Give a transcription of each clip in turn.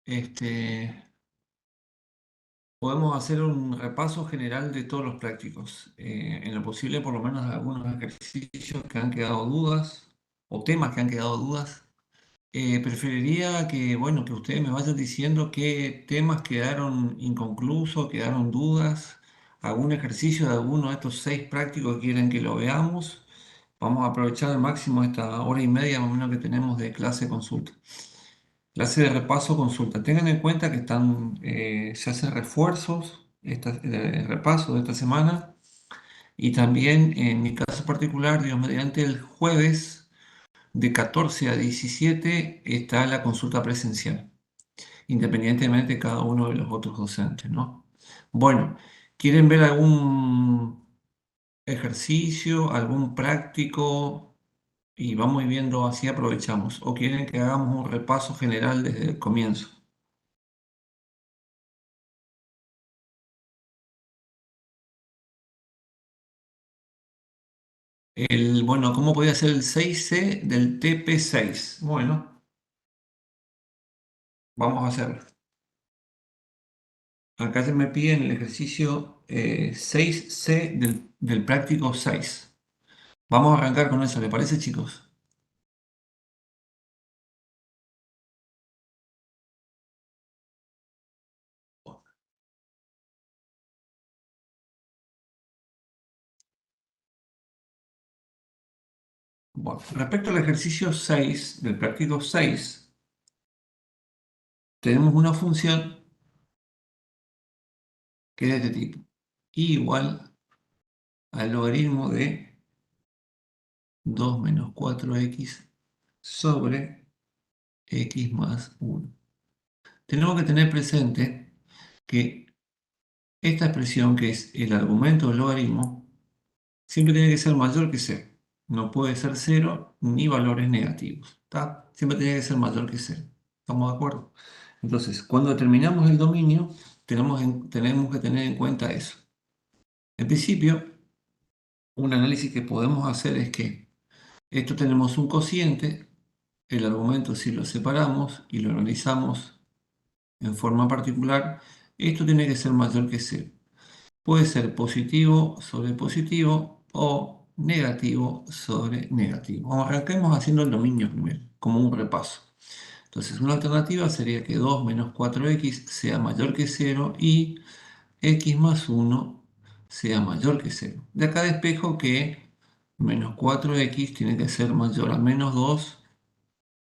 este, podemos hacer un repaso general de todos los prácticos. En lo posible, por lo menos algunos ejercicios que han quedado dudas o temas que han quedado dudas. Preferiría que, bueno, que ustedes me vayan diciendo qué temas quedaron inconclusos, quedaron dudas, algún ejercicio de alguno de estos 6 prácticos que quieren que lo veamos. Vamos a aprovechar al máximo esta hora y media más o menos que tenemos de clase de consulta. Clase de repaso, consulta. Tengan en cuenta que se hacen refuerzos, repaso de esta semana. Y también, en mi caso particular, Dios mediante, el jueves de 14 a 17 está la consulta presencial, independientemente de cada uno de los otros docentes, ¿no? Bueno, ¿quieren ver algún ejercicio, algún práctico? Y vamos viendo, así aprovechamos. ¿O quieren que hagamos un repaso general desde el comienzo? Bueno, ¿cómo podía ser el 6C del TP6? Bueno, vamos a hacerlo. Acá se me piden el ejercicio 6C del práctico 6. Vamos a arrancar con eso, ¿le parece, chicos? Bueno, respecto al ejercicio 6 del práctico 6, tenemos una función que es de este tipo: y igual al logaritmo de 2 menos 4x sobre x más 1. Tenemos que tener presente que esta expresión, que es el argumento del logaritmo, siempre tiene que ser mayor que cero. No puede ser cero ni valores negativos. ¿Está? Siempre tiene que ser mayor que cero. ¿Estamos de acuerdo? Entonces, cuando determinamos el dominio, tenemos que tener en cuenta eso. En principio, un análisis que podemos hacer es que esto tenemos un cociente, el argumento, si lo separamos y lo analizamos en forma particular, esto tiene que ser mayor que cero. Puede ser positivo sobre positivo o negativo sobre negativo. Arranquemos haciendo el dominio primero, como un repaso. Entonces, una alternativa sería que 2 menos 4x sea mayor que cero y x más 1 sea mayor que cero. De acá despejo que menos 4x tiene que ser mayor a menos 2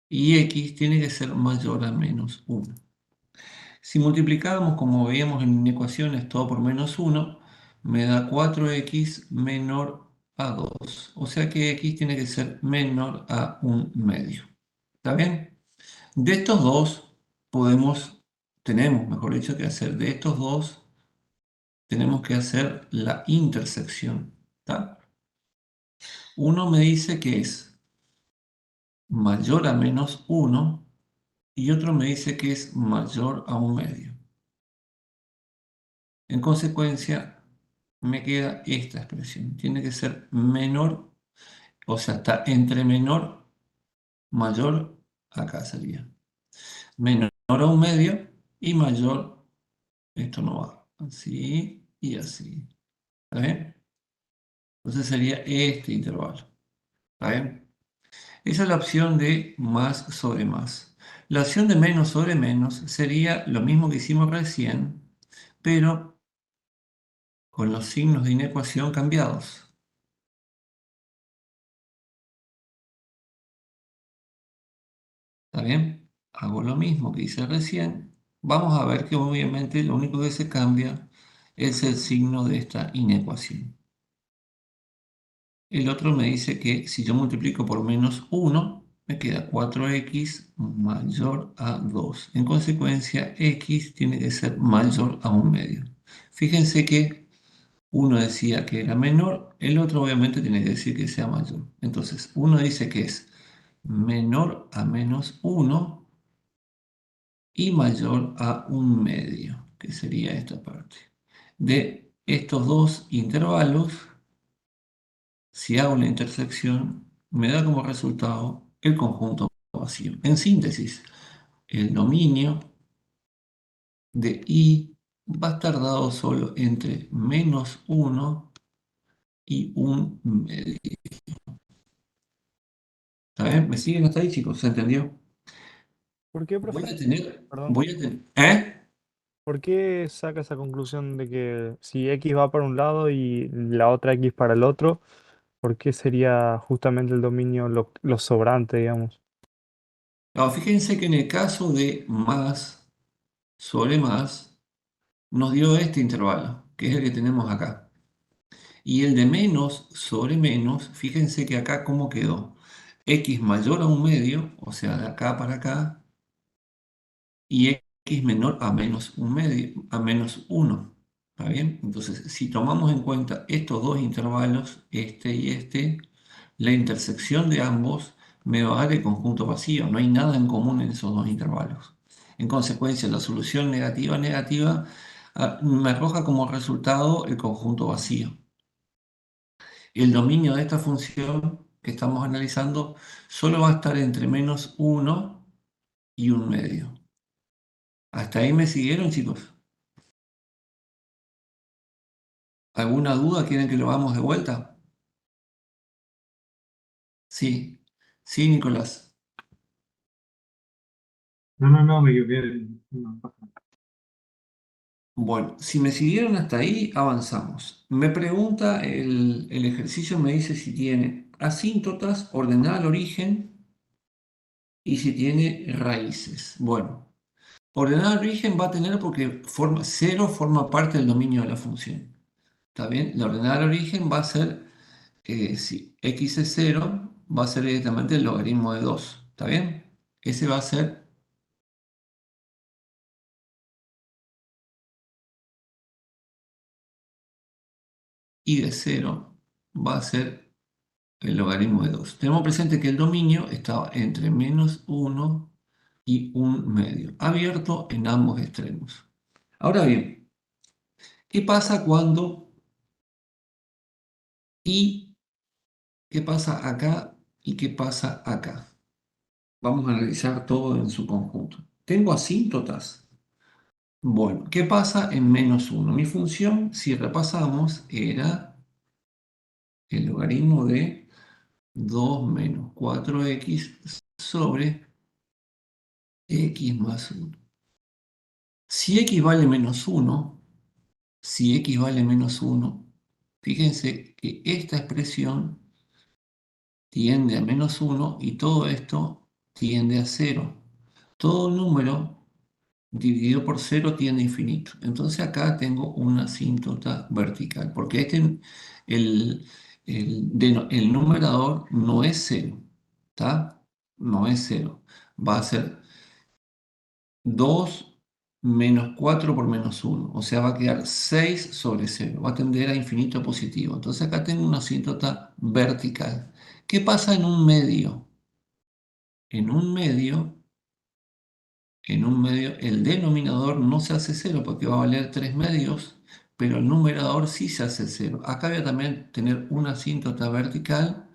y x tiene que ser mayor a menos 1. Si multiplicamos, como veíamos en ecuaciones, todo por menos 1, me da 4x menor a 2. O sea que x tiene que ser menor a un medio. ¿Está bien? De estos dos tenemos, mejor dicho, que hacer, de estos dos tenemos que hacer la intersección. ¿Está? Uno me dice que es mayor a menos 1 y otro me dice que es mayor a un medio. En consecuencia, me queda esta expresión. Tiene que ser menor, o sea, está entre menor, mayor, acá sería. Menor a un medio y mayor, esto no va. Así y así. ¿Está bien? Entonces sería este intervalo. ¿Está bien? Esa es la opción de más sobre más. La opción de menos sobre menos sería lo mismo que hicimos recién, pero con los signos de inecuación cambiados. ¿Está bien? Hago lo mismo que hice recién. Vamos a ver que obviamente lo único que se cambia es el signo de esta inecuación. El otro me dice que si yo multiplico por menos 1, me queda 4x mayor a 2. En consecuencia, x tiene que ser mayor a un medio. Fíjense que uno decía que era menor, el otro obviamente tiene que decir que sea mayor. Entonces, uno dice que es menor a menos 1 y mayor a un medio, que sería esta parte. De estos dos intervalos, si hago la intersección, me da como resultado el conjunto vacío. En síntesis, el dominio de y va a estar dado solo entre -1 y 1 medio. ¿Está bien? ¿Me siguen hasta ahí, chicos? ¿Se entendió? ¿Por qué, Voy profe? a tener, Perdón. voy a tener, ¿eh? ¿Por qué saca esa conclusión de que si X va para un lado y la otra X para el otro, ¿por qué sería justamente el dominio lo sobrante, digamos? Ahora, fíjense que en el caso de más sobre más, nos dio este intervalo, que es el que tenemos acá. Y el de menos sobre menos, fíjense que acá cómo quedó. X mayor a 1 medio, o sea, de acá para acá, y X menor a -1 medio, a -1. ¿Está bien? Entonces, si tomamos en cuenta estos dos intervalos, este y este, la intersección de ambos me va a dar el conjunto vacío. No hay nada en común en esos dos intervalos. En consecuencia, la solución negativa negativa me arroja como resultado el conjunto vacío. El dominio de esta función que estamos analizando solo va a estar entre -1 y 1 medio. ¿Hasta ahí me siguieron, chicos? ¿Alguna duda? ¿Quieren que lo hagamos de vuelta? Sí, sí, Nicolás. No, no, no, me equivoqué. No pasa nada. Bueno, si me siguieron hasta ahí, avanzamos. Me pregunta el ejercicio, me dice si tiene asíntotas ordenada al origen y si tiene raíces. Bueno, ordenada al origen va a tener porque forma, 0 forma parte del dominio de la función. ¿Está bien? La ordenada al origen va a ser, si x es 0, va a ser directamente el logaritmo de 2. ¿Está bien? Ese va a ser y de 0 va a ser el logaritmo de 2. Tenemos presente que el dominio estaba entre -1 y 1 medio, abierto en ambos extremos. Ahora bien, ¿qué pasa cuando y qué pasa acá y qué pasa acá? Vamos a analizar todo en su conjunto. Tengo asíntotas. Bueno, ¿qué pasa en -1? Mi función, si repasamos, era el logaritmo de 2 menos 4x sobre x más 1. Si x vale -1, si x vale -1, fíjense que esta expresión tiende a -1 y todo esto tiende a 0. Todo número dividido por 0 tiende a infinito. Entonces acá tengo una asíntota vertical, porque el, el numerador no es 0, ¿está? No es 0. Va a ser 2 menos 4 por -1, o sea, va a quedar 6 sobre 0, va a tender a infinito positivo. Entonces acá tengo una asíntota vertical. ¿Qué pasa en un medio? En un medio, el denominador no se hace 0 porque va a valer 3 medios, pero el numerador sí se hace 0. Acá voy a también tener una asíntota vertical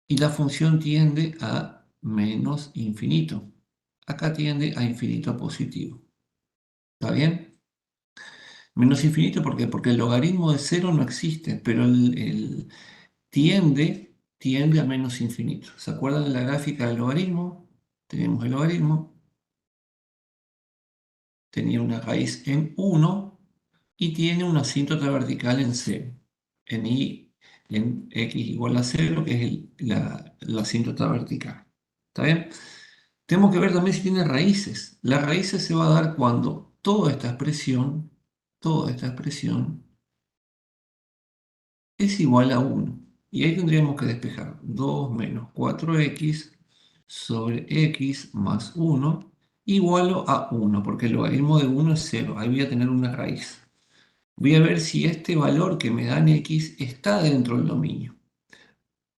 y la función tiende a menos infinito. Acá tiende a infinito positivo. ¿Está bien? Menos infinito, ¿por qué? Porque el logaritmo de 0 no existe, pero el tiende a menos infinito. ¿Se acuerdan de la gráfica del logaritmo? Tenemos el logaritmo, tenía una raíz en 1 y tiene una asíntota vertical en 0, en y, en x igual a 0, que es la asíntota vertical. ¿Está bien? Tenemos que ver también si tiene raíces. Las raíces se va a dar cuando toda esta expresión es igual a 1. Y ahí tendríamos que despejar 2 menos 4x sobre x más 1 igual a 1, porque el logaritmo de 1 es 0. Ahí voy a tener una raíz. Voy a ver si este valor que me dan x está dentro del dominio.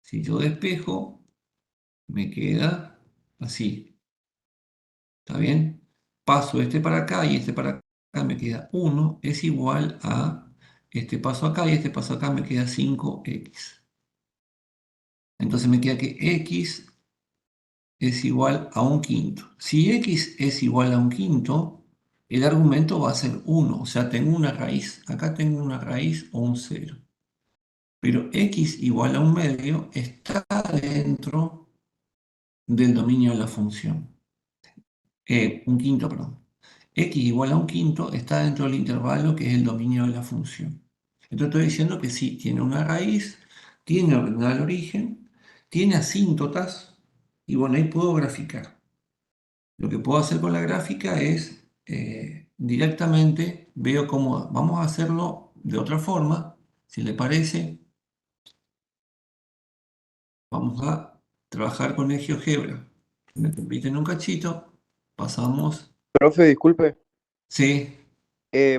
Si yo despejo, me queda así. ¿Está bien? Paso este para acá y este para acá me queda 1, es igual a este paso acá y este paso acá me queda 5x. Entonces me queda que x es igual a 1/5. Si x es igual a 1/5, el argumento va a ser 1, o sea, tengo una raíz. Acá tengo una raíz o un cero. Pero x igual a un medio está dentro del dominio de la función. Un quinto, perdón. X igual a un quinto está dentro del intervalo que es el dominio de la función. Entonces estoy diciendo que sí, tiene una raíz, tiene ordenada al origen, tiene asíntotas y bueno, ahí puedo graficar. Lo que puedo hacer con la gráfica es directamente veo cómo vamos a hacerlo de otra forma. Si le parece, vamos a trabajar con el GeoGebra. Me permiten un cachito, pasamos. Profe, disculpe. Sí,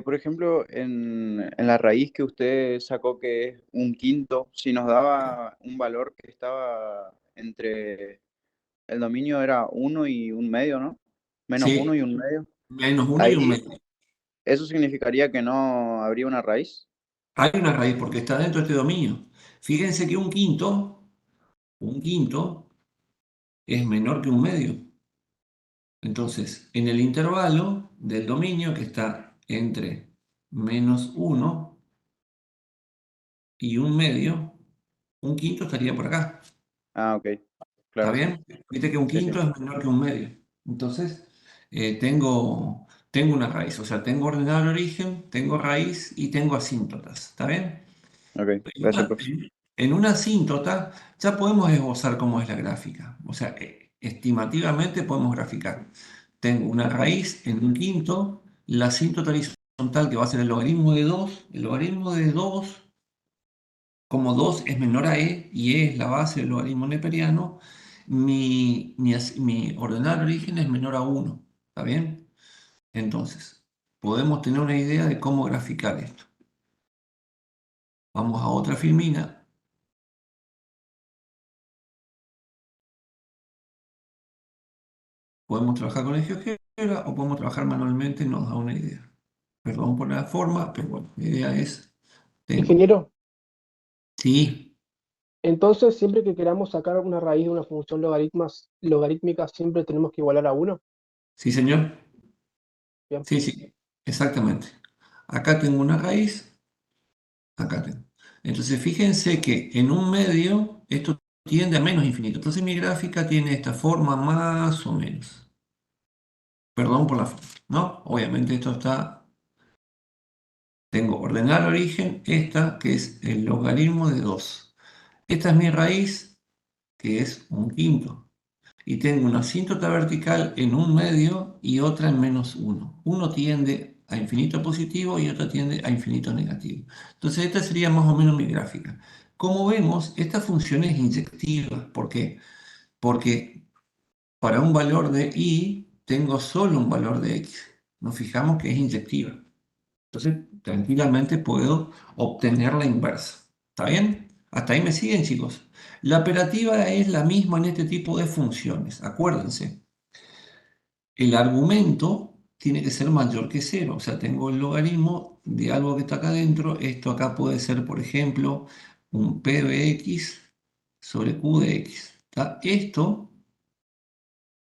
Por ejemplo, en la raíz que usted sacó, que es un quinto, si nos daba un valor que estaba entre el dominio era uno y un medio, ¿no? Menos uno sí, y un medio. menos uno y un Ahí, medio. eso significaría que no habría una raíz. Hay una raíz porque está dentro de este dominio. Fíjense que un quinto es menor que un medio. Entonces, en el intervalo del dominio que está entre menos uno y un medio, un quinto estaría por acá. Ah, ok, ¿Está claro. bien? Viste que un Sí, quinto sí. es menor que un medio. Entonces, tengo una raíz. O sea, tengo ordenado el origen, tengo raíz y tengo asíntotas. ¿Está bien? Ok, En gracias, una, profe. en una asíntota ya podemos esbozar cómo es la gráfica. O sea, estimativamente podemos graficar. Tengo una raíz en un quinto, la asíntota horizontal que va a ser el logaritmo de 2. El logaritmo de 2, como 2 es menor a e y e es la base del logaritmo neperiano, mi ordenado de origen es menor a 1. ¿Está bien? Entonces, podemos tener una idea de cómo graficar esto. Vamos a otra filmina. Podemos trabajar con el GeoGebra o podemos trabajar manualmente, nos da una idea. Perdón por la forma, pero bueno, la idea es, tengo. Ingeniero, Sí, entonces siempre que queramos sacar una raíz de una función logarítmica, siempre tenemos que igualar a uno. sí, señor. Bien. Sí, sí, exactamente. Acá tengo una raíz, acá tengo. Entonces, fíjense que en un medio esto tiende a menos infinito. Entonces, mi gráfica tiene esta forma más o menos. Perdón por la forma, ¿no? Obviamente esto está, tengo ordenar origen, esta que es el logaritmo de 2. Esta es mi raíz, que es un quinto. Y tengo una asíntota vertical en un medio y otra en menos uno. Uno tiende a infinito positivo y otro tiende a infinito negativo. Entonces esta sería más o menos mi gráfica. Como vemos, esta función es inyectiva. ¿Por qué? Porque para un valor de y tengo solo un valor de x. Nos fijamos que es inyectiva. Entonces tranquilamente puedo obtener la inversa. ¿Está bien? Hasta ahí me siguen, chicos. La operativa es la misma en este tipo de funciones. Acuérdense, el argumento tiene que ser mayor que cero. O sea, tengo el logaritmo de algo que está acá adentro. Esto acá puede ser, por ejemplo, un p de x sobre q de x. ¿Está? Esto,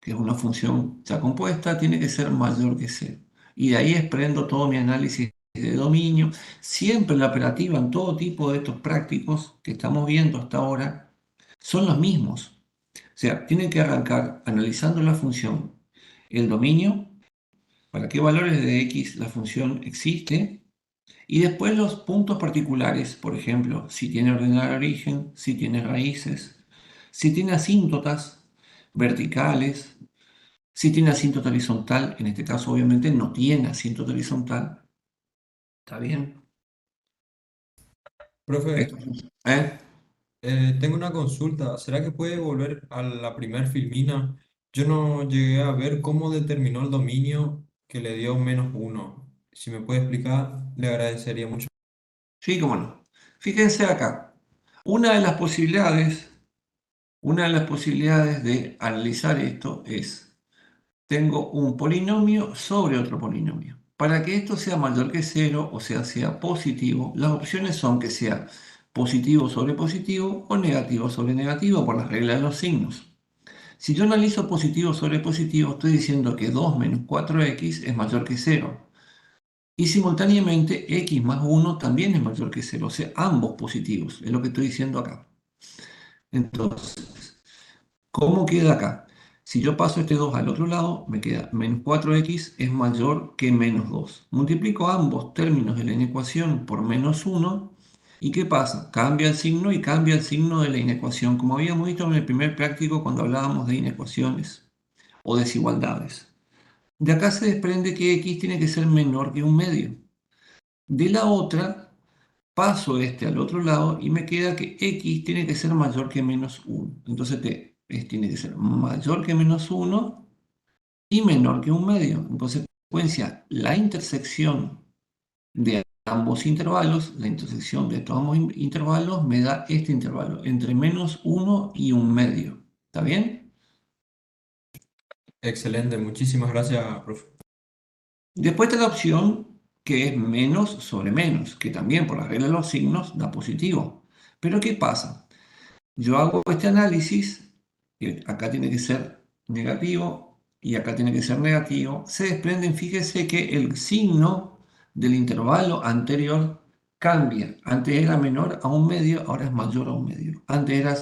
que es una función ya compuesta, tiene que ser mayor que cero. Y de ahí desprendo todo mi análisis de dominio. Siempre la operativa en todo tipo de estos prácticos que estamos viendo hasta ahora son los mismos. O sea, tienen que arrancar analizando la función, el dominio, para qué valores de x la función existe, y después los puntos particulares, por ejemplo, si tiene ordenada de origen, si tiene raíces, si tiene asíntotas verticales, si tiene asíntota horizontal, en este caso obviamente no tiene asíntota horizontal, ¿está bien? Profe, Esto- ¿Eh? tengo una consulta. ¿Será que puede volver a la primer filmina? Yo no llegué a ver cómo determinó el dominio que le dio -1. Si me puede explicar, le agradecería mucho. Sí, cómo no. Fíjense acá, una de las posibilidades, una de las posibilidades de analizar esto es tengo un polinomio sobre otro polinomio. Para que esto sea mayor que cero, o sea positivo, las opciones son que sea positivo sobre positivo o negativo sobre negativo por las reglas de los signos. Si yo analizo positivo sobre positivo, estoy diciendo que 2 menos 4x es mayor que 0. Y simultáneamente x más 1 también es mayor que 0. O sea, ambos positivos, es lo que estoy diciendo acá. Entonces, ¿cómo queda acá? Si yo paso este 2 al otro lado, me queda menos 4x es mayor que menos 2. Multiplico ambos términos de la inecuación por menos 1. ¿Y qué pasa? Cambia el signo y cambia el signo de la inecuación, como habíamos visto en el primer práctico cuando hablábamos de inecuaciones o desigualdades. De acá se desprende que x tiene que ser menor que un medio. De la otra, paso este al otro lado y me queda que x tiene que ser mayor que menos 1. Entonces tiene que ser mayor que menos 1 y menor que un medio. En consecuencia, la intersección de ambos intervalos, la intersección de estos ambos intervalos me da este intervalo, entre menos 1 y un medio. ¿Está bien? Excelente, muchísimas gracias, profe. Después está la opción que es menos sobre menos, que también por la regla de los signos da positivo. Pero ¿qué pasa? Yo hago este análisis, que acá tiene que ser negativo y acá tiene que ser negativo. Se desprenden, fíjese que el signo del intervalo anterior cambia. Antes era menor a un medio, ahora es mayor a un medio. Antes era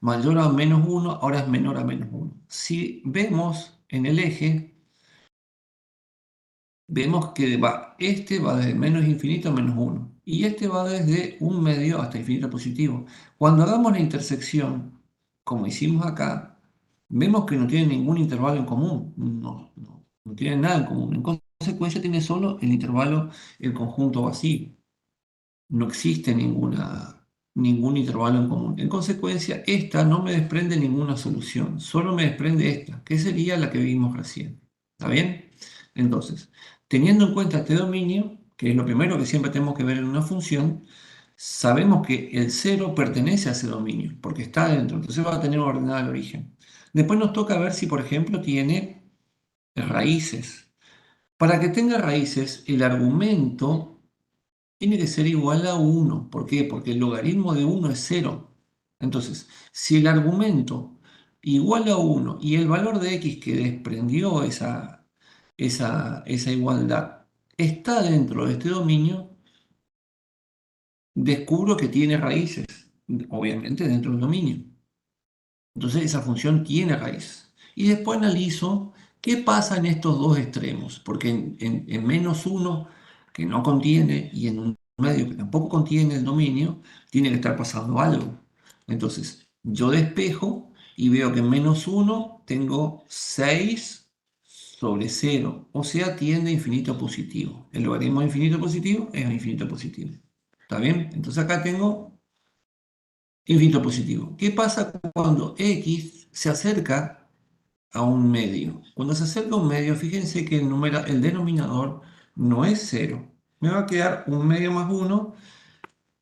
mayor a menos 1, ahora es menor a menos 1. Si vemos en el eje, vemos que este va desde menos infinito a menos 1 y este va desde un medio hasta infinito positivo. Cuando hagamos la intersección, como hicimos acá, vemos que no tiene ningún intervalo en común, no tiene nada en común. En consecuencia tiene solo el intervalo, el conjunto vacío. No existe ningún intervalo en común. En consecuencia, esta no me desprende ninguna solución, solo me desprende esta, que sería la que vimos recién. ¿Está bien? Entonces, teniendo en cuenta este dominio, que es lo primero que siempre tenemos que ver en una función, sabemos que el 0 pertenece a ese dominio, porque está dentro, entonces va a tener ordenada al origen. Después nos toca ver si, por ejemplo, tiene raíces. Para que tenga raíces, el argumento tiene que ser igual a 1. ¿Por qué? Porque el logaritmo de 1 es 0. Entonces, si el argumento igual a 1 y el valor de x que desprendió esa igualdad está dentro de este dominio, descubro que tiene raíces, obviamente dentro del dominio. Entonces esa función tiene raíz. Y después analizo qué pasa en estos dos extremos, porque en menos 1 que no contiene y en un medio que tampoco contiene el dominio, tiene que estar pasando algo. Entonces yo despejo y veo que en menos 1 tengo 6 sobre 0, o sea, tiende a infinito positivo. El logaritmo de infinito positivo es infinito positivo. ¿Está bien? Entonces acá tengo infinito positivo. ¿Qué pasa cuando x se acerca a un medio? Cuando se acerca a un medio, fíjense que el denominador no es 0. Me va a quedar un medio más 1,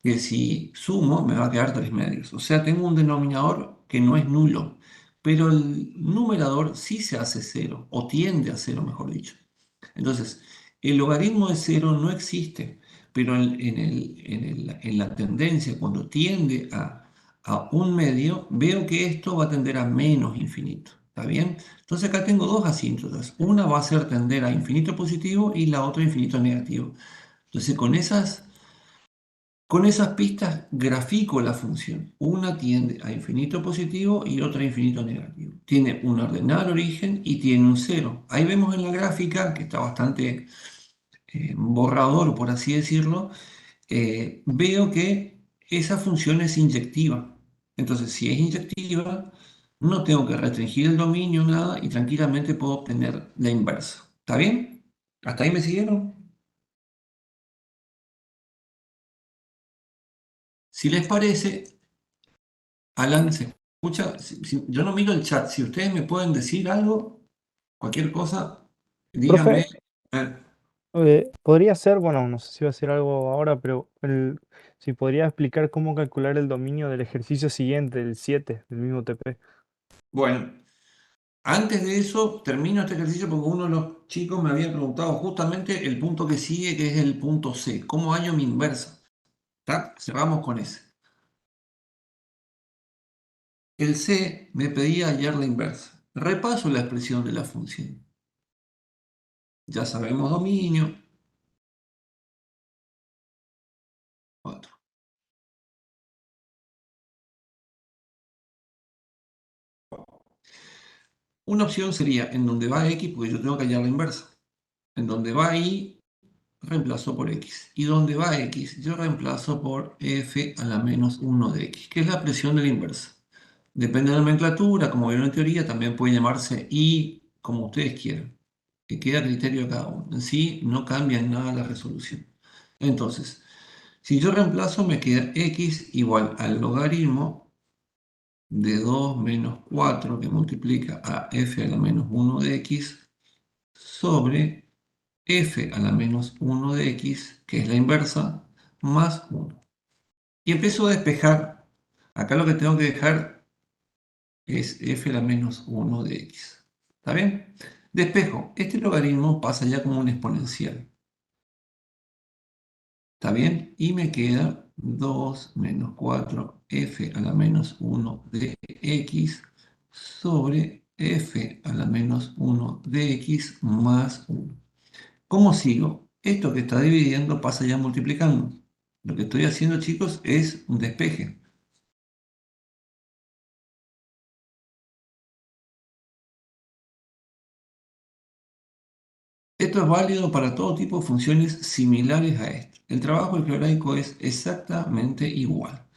que si sumo me va a quedar 3 medios. O sea, tengo un denominador que no es nulo, pero el numerador sí se hace 0, o tiende a 0, mejor dicho. Entonces, el logaritmo de 0 no existe, pero en la tendencia, cuando tiende a un medio, veo que esto va a tender a menos infinito. ¿Está bien? Entonces acá tengo dos asíntotas. Una va a ser tender a infinito positivo y la otra a infinito negativo. Entonces con esas pistas grafico la función. Una tiende a infinito positivo y otra a infinito negativo. Tiene un ordenado al origen y tiene un cero. Ahí vemos en la gráfica, que está bastante borrador, por así decirlo, veo que esa función es inyectiva. Entonces, si es inyectiva, no tengo que restringir el dominio, nada, y tranquilamente puedo obtener la inversa. ¿Está bien? ¿Hasta ahí me siguieron? Si les parece, Alan, ¿se escucha? Yo no miro el chat. Si ustedes me pueden decir algo, cualquier cosa, díganme. Profe, Eh, podría ser, bueno, no sé si va a ser algo ahora, pero si podría explicar cómo calcular el dominio del ejercicio siguiente, el 7 del mismo TP. bueno, antes de eso, termino este ejercicio porque uno de los chicos me había preguntado justamente el punto que sigue, que es el punto C. ¿Cómo hallo mi inversa? ¿Está? Cerramos con ese. El C me pedía hallar la inversa. Repaso la expresión de la función. Ya sabemos dominio. 4. Una opción sería en donde va x, porque yo tengo que hallar la inversa. En donde va y, reemplazo por x. Y donde va x, yo reemplazo por f a la menos 1 de x, que es la expresión de la inversa. Depende de la nomenclatura, como vieron en teoría, también puede llamarse y, como ustedes quieran. Que queda a criterio de cada uno. En sí, no cambia en nada la resolución. Entonces, si yo reemplazo, me queda x igual al logaritmo de 2 menos 4 que multiplica a f a la menos 1 de x sobre f a la menos 1 de x, que es la inversa, más 1. Y empiezo a despejar. Acá lo que tengo que dejar es f a la menos 1 de x. ¿Está bien? Despejo. Este logaritmo pasa ya como un exponencial. ¿Está bien? Y me queda 2 menos 4 f a la menos 1 de x sobre f a la menos 1 de x más 1. ¿Cómo sigo? Esto que está dividiendo pasa ya multiplicando. Lo que estoy haciendo, chicos, es un despeje. Esto es válido para todo tipo de funciones similares a esto. El trabajo algebraico es exactamente igual.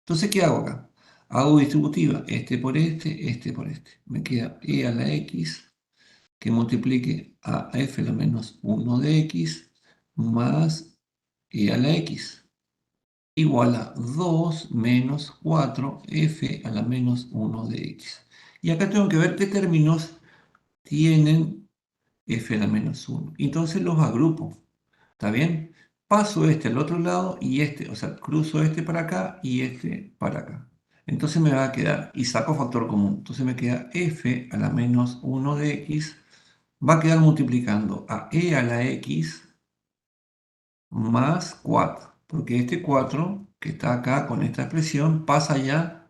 Entonces, ¿qué hago acá? Hago distributiva, este por este, este por este. Me queda e a la x que multiplique a f a la menos 1 de x más e a la x igual a 2 menos 4f a la menos 1 de x. Y acá tengo que ver qué términos tienen f a la menos 1. Entonces los agrupo. ¿Está bien? Paso este al otro lado y este, o sea, cruzo este para acá y este para acá. Entonces me va a quedar, y saco factor común, entonces me queda f a la menos 1 de x, va a quedar multiplicando a e a la x más 4, porque este 4 que está acá con esta expresión pasa ya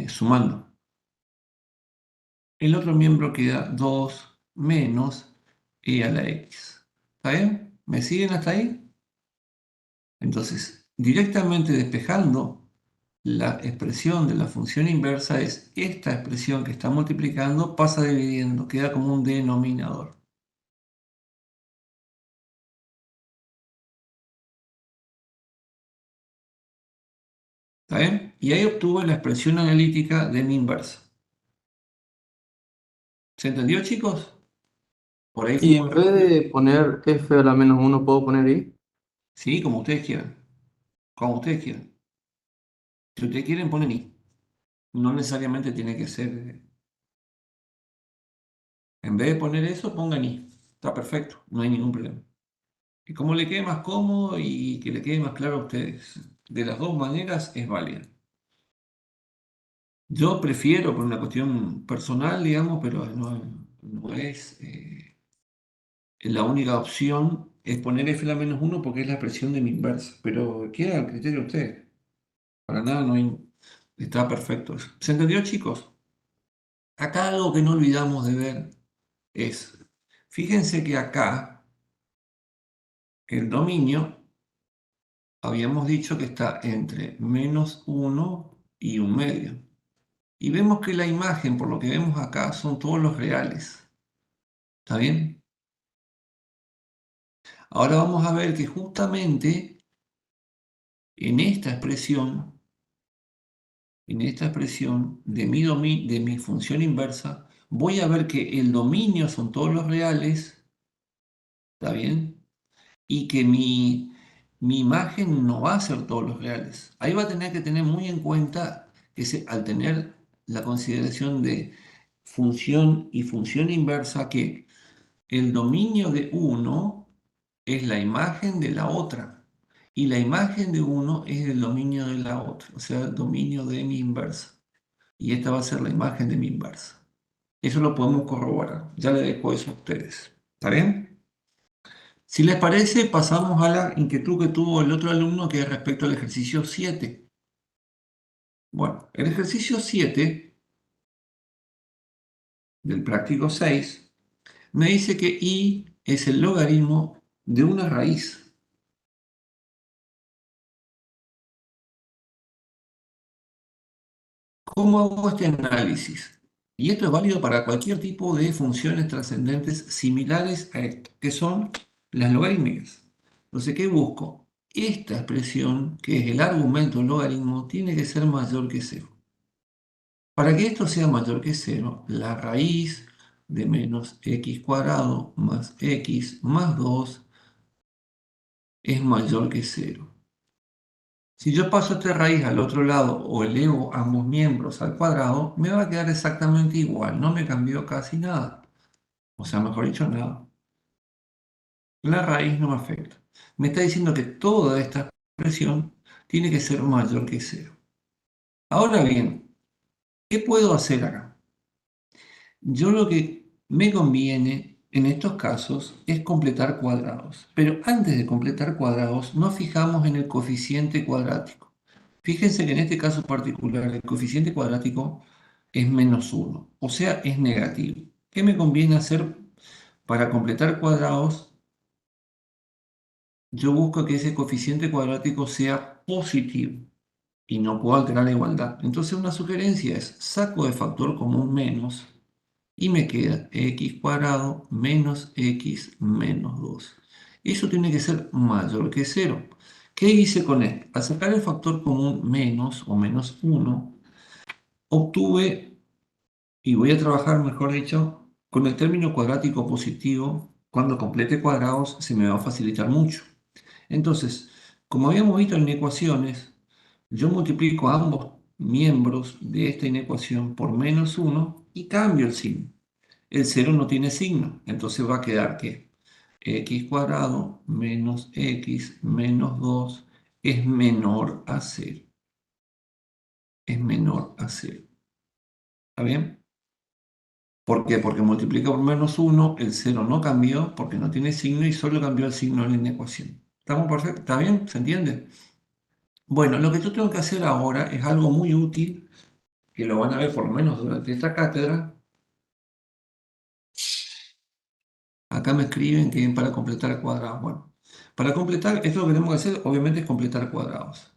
sumando. El otro miembro queda 2 menos e a la x. ¿Está bien? ¿Me siguen hasta ahí? Entonces, directamente despejando la expresión de la función inversa es esta expresión que está multiplicando, pasa dividiendo, queda como un denominador. ¿Está bien? Y ahí obtuve la expresión analítica de mi inversa. ¿Se entendió, chicos? Por ahí fue Y muy en vez rápido. de poner f a la menos 1, ¿puedo poner i? Sí, como ustedes quieran. Como ustedes quieran. Si ustedes quieren, ponen i. No necesariamente tiene que ser. En vez de poner eso, pongan i. Está perfecto, no hay ningún problema. Y como le quede más cómodo y que le quede más claro a ustedes. De las dos maneras es válida. Yo prefiero por una cuestión personal, digamos, pero no es la única opción, es poner f a la menos 1 porque es la expresión de mi inversa. Pero queda al criterio de ustedes. Para nada no hay. Está perfecto eso. ¿Se entendió, chicos? Acá algo que no olvidamos de ver es, fíjense que acá el dominio habíamos dicho que está entre menos 1 y un medio. Y vemos que la imagen, por lo que vemos acá, son todos los reales. ¿Está bien? Ahora vamos a ver que justamente en esta expresión de mi función inversa, voy a ver que el dominio son todos los reales. ¿Está bien? Y que mi imagen no va a ser todos los reales. Ahí va a tener que tener muy en cuenta que al tener la consideración de función y función inversa, que el dominio de uno es la imagen de la otra y la imagen de uno es el dominio de la otra, o sea, el dominio de mi inversa. Y esta va a ser la imagen de mi inversa. Eso lo podemos corroborar. Ya le dejo eso a ustedes. ¿Está bien? Si les parece, pasamos a la inquietud que tuvo el otro alumno, que es respecto al ejercicio 7. Bueno, el ejercicio 7 del práctico 6, me dice que i es el logaritmo de una raíz. ¿Cómo hago este análisis? Y esto es válido para cualquier tipo de funciones trascendentes similares a esto, que son las logarítmicas. Entonces, ¿qué busco? Esta expresión, que es el argumento del logaritmo, tiene que ser mayor que 0. Para que esto sea mayor que 0, la raíz de menos x cuadrado más x más 2 es mayor que 0. Si yo paso esta raíz al otro lado o elevo ambos miembros al cuadrado, me va a quedar exactamente igual, no me cambió casi nada. O sea, mejor dicho, nada. La raíz no me afecta. Me está diciendo que toda esta expresión tiene que ser mayor que 0. Ahora bien, ¿qué puedo hacer acá? Yo lo que me conviene en estos casos es completar cuadrados. Pero antes de completar cuadrados, nos fijamos en el coeficiente cuadrático. Fíjense que en este caso particular el coeficiente cuadrático es -1, o sea, es negativo. ¿Qué me conviene hacer para completar cuadrados? Yo busco que ese coeficiente cuadrático sea positivo y no puedo alterar la igualdad. Entonces una sugerencia es saco de factor común menos y me queda x cuadrado menos x menos 2. Eso tiene que ser mayor que 0. ¿Qué hice con esto? Al sacar el factor común menos o menos 1, obtuve, y voy a trabajar, mejor dicho, con el término cuadrático positivo. Cuando complete cuadrados se me va a facilitar mucho. Entonces, como habíamos visto en inecuaciones, yo multiplico a ambos miembros de esta inecuación por -1 y cambio el signo. El 0 no tiene signo, entonces va a quedar que x cuadrado menos x menos 2 es menor a 0. Es menor a 0. ¿Está bien? ¿Por qué? Porque multiplica por -1, el 0 no cambió porque no tiene signo y solo cambió el signo en la inecuación. ¿Estamos perfectos? ¿Está bien? ¿Se entiende? Bueno, lo que yo tengo que hacer ahora es algo muy útil, que lo van a ver por lo menos durante esta cátedra. Acá me escriben que para completar cuadrados. Bueno, para completar, esto lo que tenemos que hacer, obviamente, es completar cuadrados.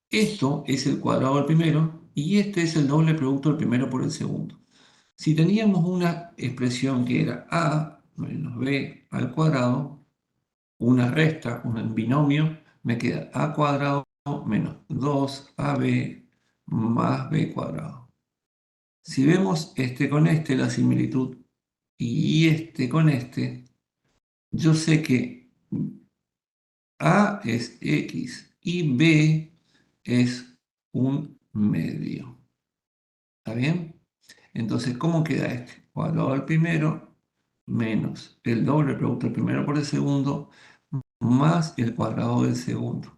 Esto es el cuadrado del primero y este es el doble producto del primero por el segundo. Si teníamos una expresión que era a menos b al cuadrado, una resta, un binomio, me queda a cuadrado menos 2ab más b cuadrado. Si vemos este con este, la similitud, y este con este, yo sé que a es x y b es un medio. ¿Está bien? Entonces, ¿cómo queda este? Cuadrado del primero menos el doble producto del primero por el segundo más el cuadrado del segundo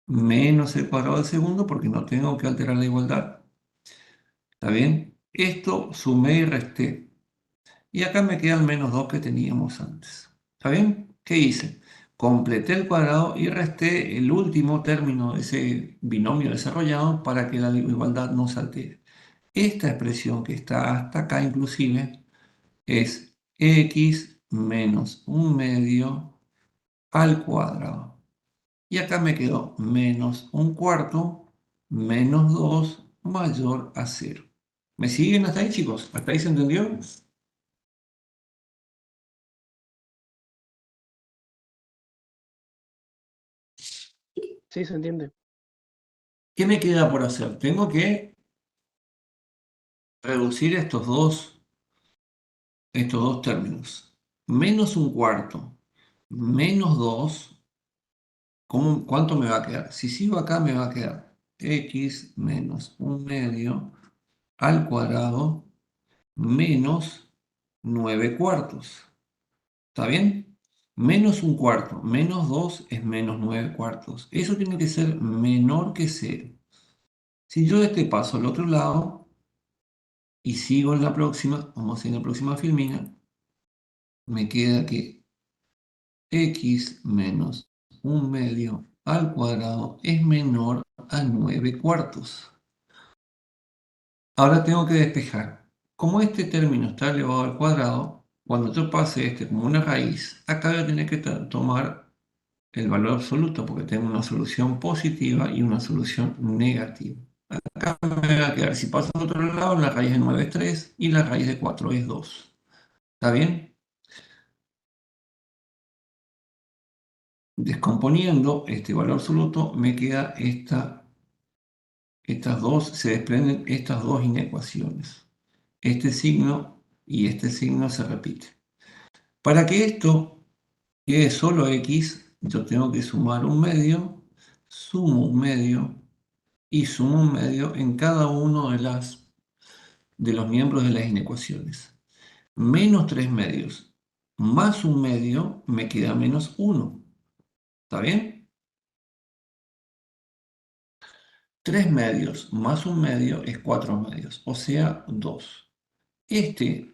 menos el cuadrado del segundo porque no tengo que alterar la igualdad. ¿Está bien? Esto sumé y resté. Y acá me queda el -2 que teníamos antes. ¿Está bien? ¿Qué hice? Completé el cuadrado y resté el último término de ese binomio desarrollado para que la igualdad no se altere. Esta expresión que está hasta acá inclusive es x menos un medio al cuadrado. Y acá me quedó menos un cuarto menos 2 mayor a 0. ¿Me siguen hasta ahí, chicos? ¿Hasta ahí se entendió? Sí, se entiende. ¿Qué me queda por hacer? Tengo que reducir estos dos términos. Menos un cuarto menos 2, ¿cuánto me va a quedar? Si sigo acá me va a quedar x menos un medio al cuadrado menos 9 cuartos. ¿Está bien? Menos un cuarto menos 2 es menos 9 cuartos. Eso tiene que ser menor que 0. Si yo este paso al otro lado y sigo en la próxima, vamos a hacer en la próxima filmina, me queda que x menos un medio al cuadrado es menor a 9 cuartos. Ahora tengo que despejar. Como este término está elevado al cuadrado, cuando yo pase este como una raíz, acá voy a tener que tomar el valor absoluto porque tengo una solución positiva y una solución negativa. Acá me voy a quedar, si paso al otro lado, la raíz de 9 es 3 y la raíz de 4 es 2. ¿Está bien? Descomponiendo este valor absoluto, me queda estas dos, se desprenden estas dos inecuaciones. Este signo y este signo se repite. Para que esto quede solo x, yo tengo que sumar un medio, sumo un medio y sumo un medio en cada uno de los miembros de las inecuaciones. Menos 3 medios más un medio me queda menos 1. ¿Está bien? 3 medios más un medio es 4 medios, o sea, 2. Este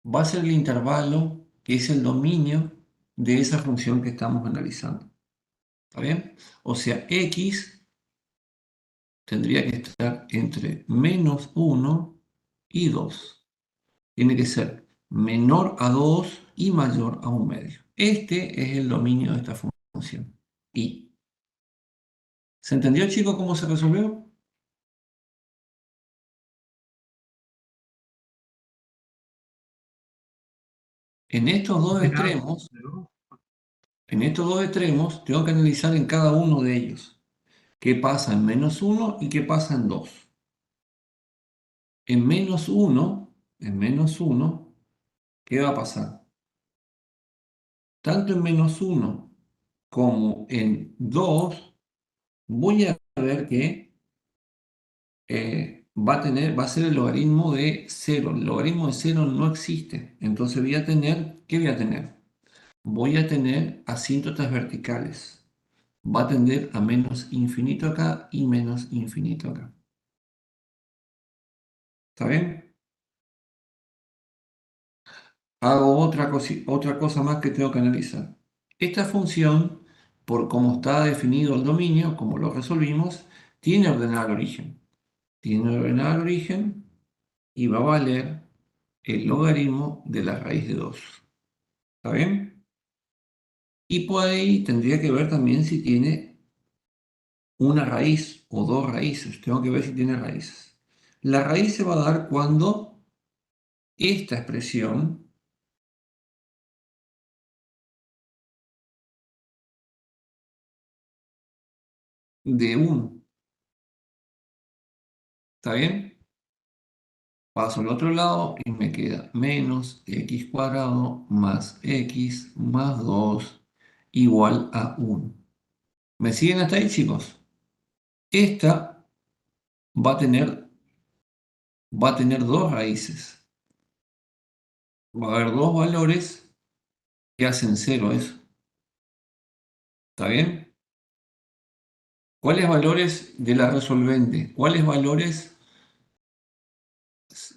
va a ser el intervalo que es el dominio de esa función que estamos analizando. ¿Está bien? O sea, x tendría que estar entre menos 1 y 2. Tiene que ser menor a 2 y mayor a un medio. Este es el dominio de esta función. Y ¿se entendió, chicos, cómo se resolvió? En estos dos extremos, tengo que analizar en cada uno de ellos qué pasa en menos 1 y qué pasa en 2. En menos 1, ¿qué va a pasar? Tanto en menos 1 como en 2, voy a ver que va a ser el logaritmo de 0. El logaritmo de 0 no existe. Entonces voy a tener, ¿qué voy a tener? Voy a tener asíntotas verticales. Va a tender a menos infinito acá y menos infinito acá. ¿Está bien? Hago otra cosa más que tengo que analizar. Esta función, por cómo está definido el dominio, como lo resolvimos, tiene ordenada al origen. Tiene ordenada al origen y va a valer el logaritmo de la raíz de 2. ¿Está bien? Y por ahí tendría que ver también si tiene una raíz o dos raíces. Tengo que ver si tiene raíces. La raíz se va a dar cuando esta expresión de 1. ¿Está bien? Paso al otro lado y me queda menos x cuadrado más x más 2 igual a 1. ¿Me siguen hasta ahí, chicos? Esta va a tener dos raíces. Va a haber dos valores que hacen 0 eso. ¿Está bien? ¿Cuáles valores de la resolvente? ¿Cuáles valores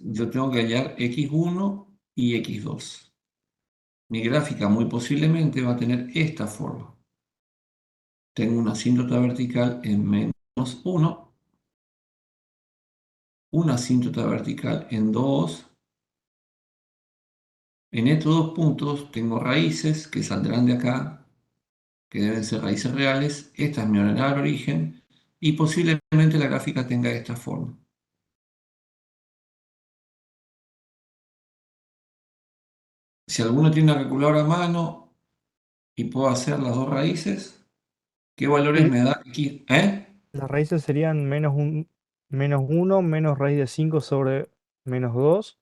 yo tengo que hallar x1 y x2? Mi gráfica muy posiblemente va a tener esta forma. Tengo una asíntota vertical en menos 1, una asíntota vertical en 2. En estos dos puntos tengo raíces que saldrán de acá, que deben ser raíces reales. Esta es mi ordenada al origen y posiblemente la gráfica tenga esta forma. Si alguno tiene una calculadora a mano y puedo hacer las dos raíces, ¿qué valores me da aquí? Las raíces serían menos 1 menos raíz de 5 sobre menos 2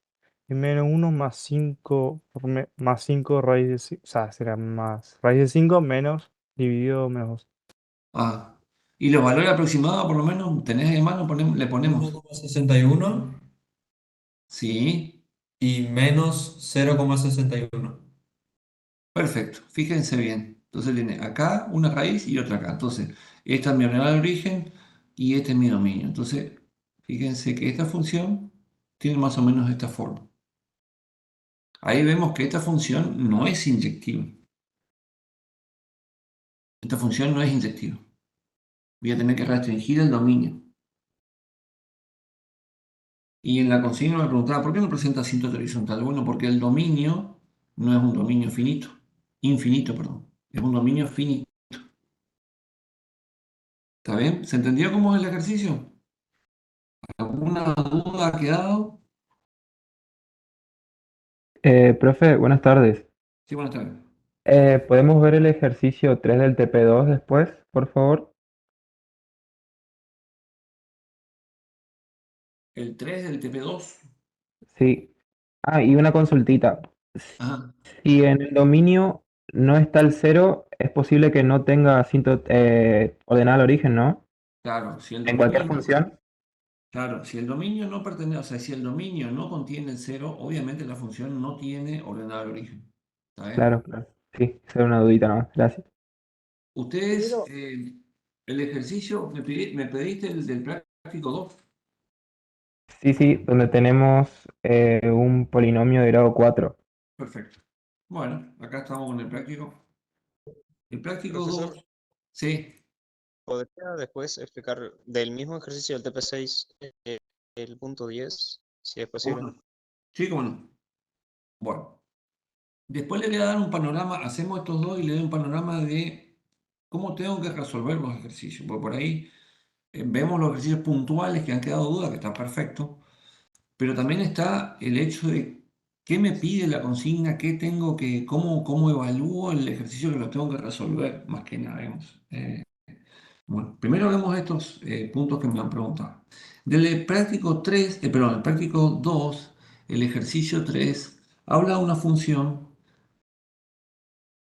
y menos 1 más 5 más 5 raíz de 5. O sea, será más raíz de 5 menos dividido menos 2. Ah, y los valores aproximados, por lo menos, tenés de mano, le ponemos. 1,61 Sí, y menos 0,61. perfecto. Fíjense bien. Entonces tiene acá una raíz y otra acá. Entonces, esta es mi ordenada de origen y este es mi dominio. Entonces, fíjense que esta función tiene más o menos esta forma. Ahí vemos que esta función no es inyectiva. Esta función no es inyectiva. Voy a tener que restringir el dominio. Y en la consigna me preguntaba, ¿por qué no presenta asíntota horizontal? Bueno, porque el dominio no es un dominio infinito, perdón, es un dominio finito. ¿Está bien? ¿Se entendió cómo es el ejercicio? ¿Alguna duda ha quedado? Profe, buenas tardes. Sí, buenas tardes. ¿Podemos ver el ejercicio 3 del TP2 después, por favor? El 3 del TP2. Sí. Ah, y una consultita. Ajá, Si en el dominio no está el cero, es posible que no tenga ordenada al origen, ¿no? claro, si el En dominio cualquier no, función. claro, si el dominio no pertenece, o sea, si el dominio no contiene el cero, obviamente la función no tiene ordenado el origen. ¿Está bien? Claro, claro. Sí, esa era una dudita nomás. Gracias. Ustedes, Ingeniero, el ejercicio, me pediste el del práctico 2. Sí, sí, donde tenemos un polinomio de grado 4. Perfecto. Bueno, acá estamos con el práctico. El práctico Profesor, 2, sí, ¿podría después explicar del mismo ejercicio del TP6 el punto 10, si es ¿cómo posible? no? Sí, cómo no. Bueno, después le voy a dar un panorama, hacemos estos dos y le doy un panorama de cómo tengo que resolver los ejercicios. Porque por ahí vemos los ejercicios puntuales que han quedado dudas, que está perfecto, pero también está el hecho de qué me pide la consigna, qué tengo que, cómo evalúo el ejercicio que lo tengo que resolver, más que nada, vemos. Bueno, primero vemos estos puntos que me han preguntado. Del práctico 3, perdón, el práctico 2, el ejercicio 3, habla de una función,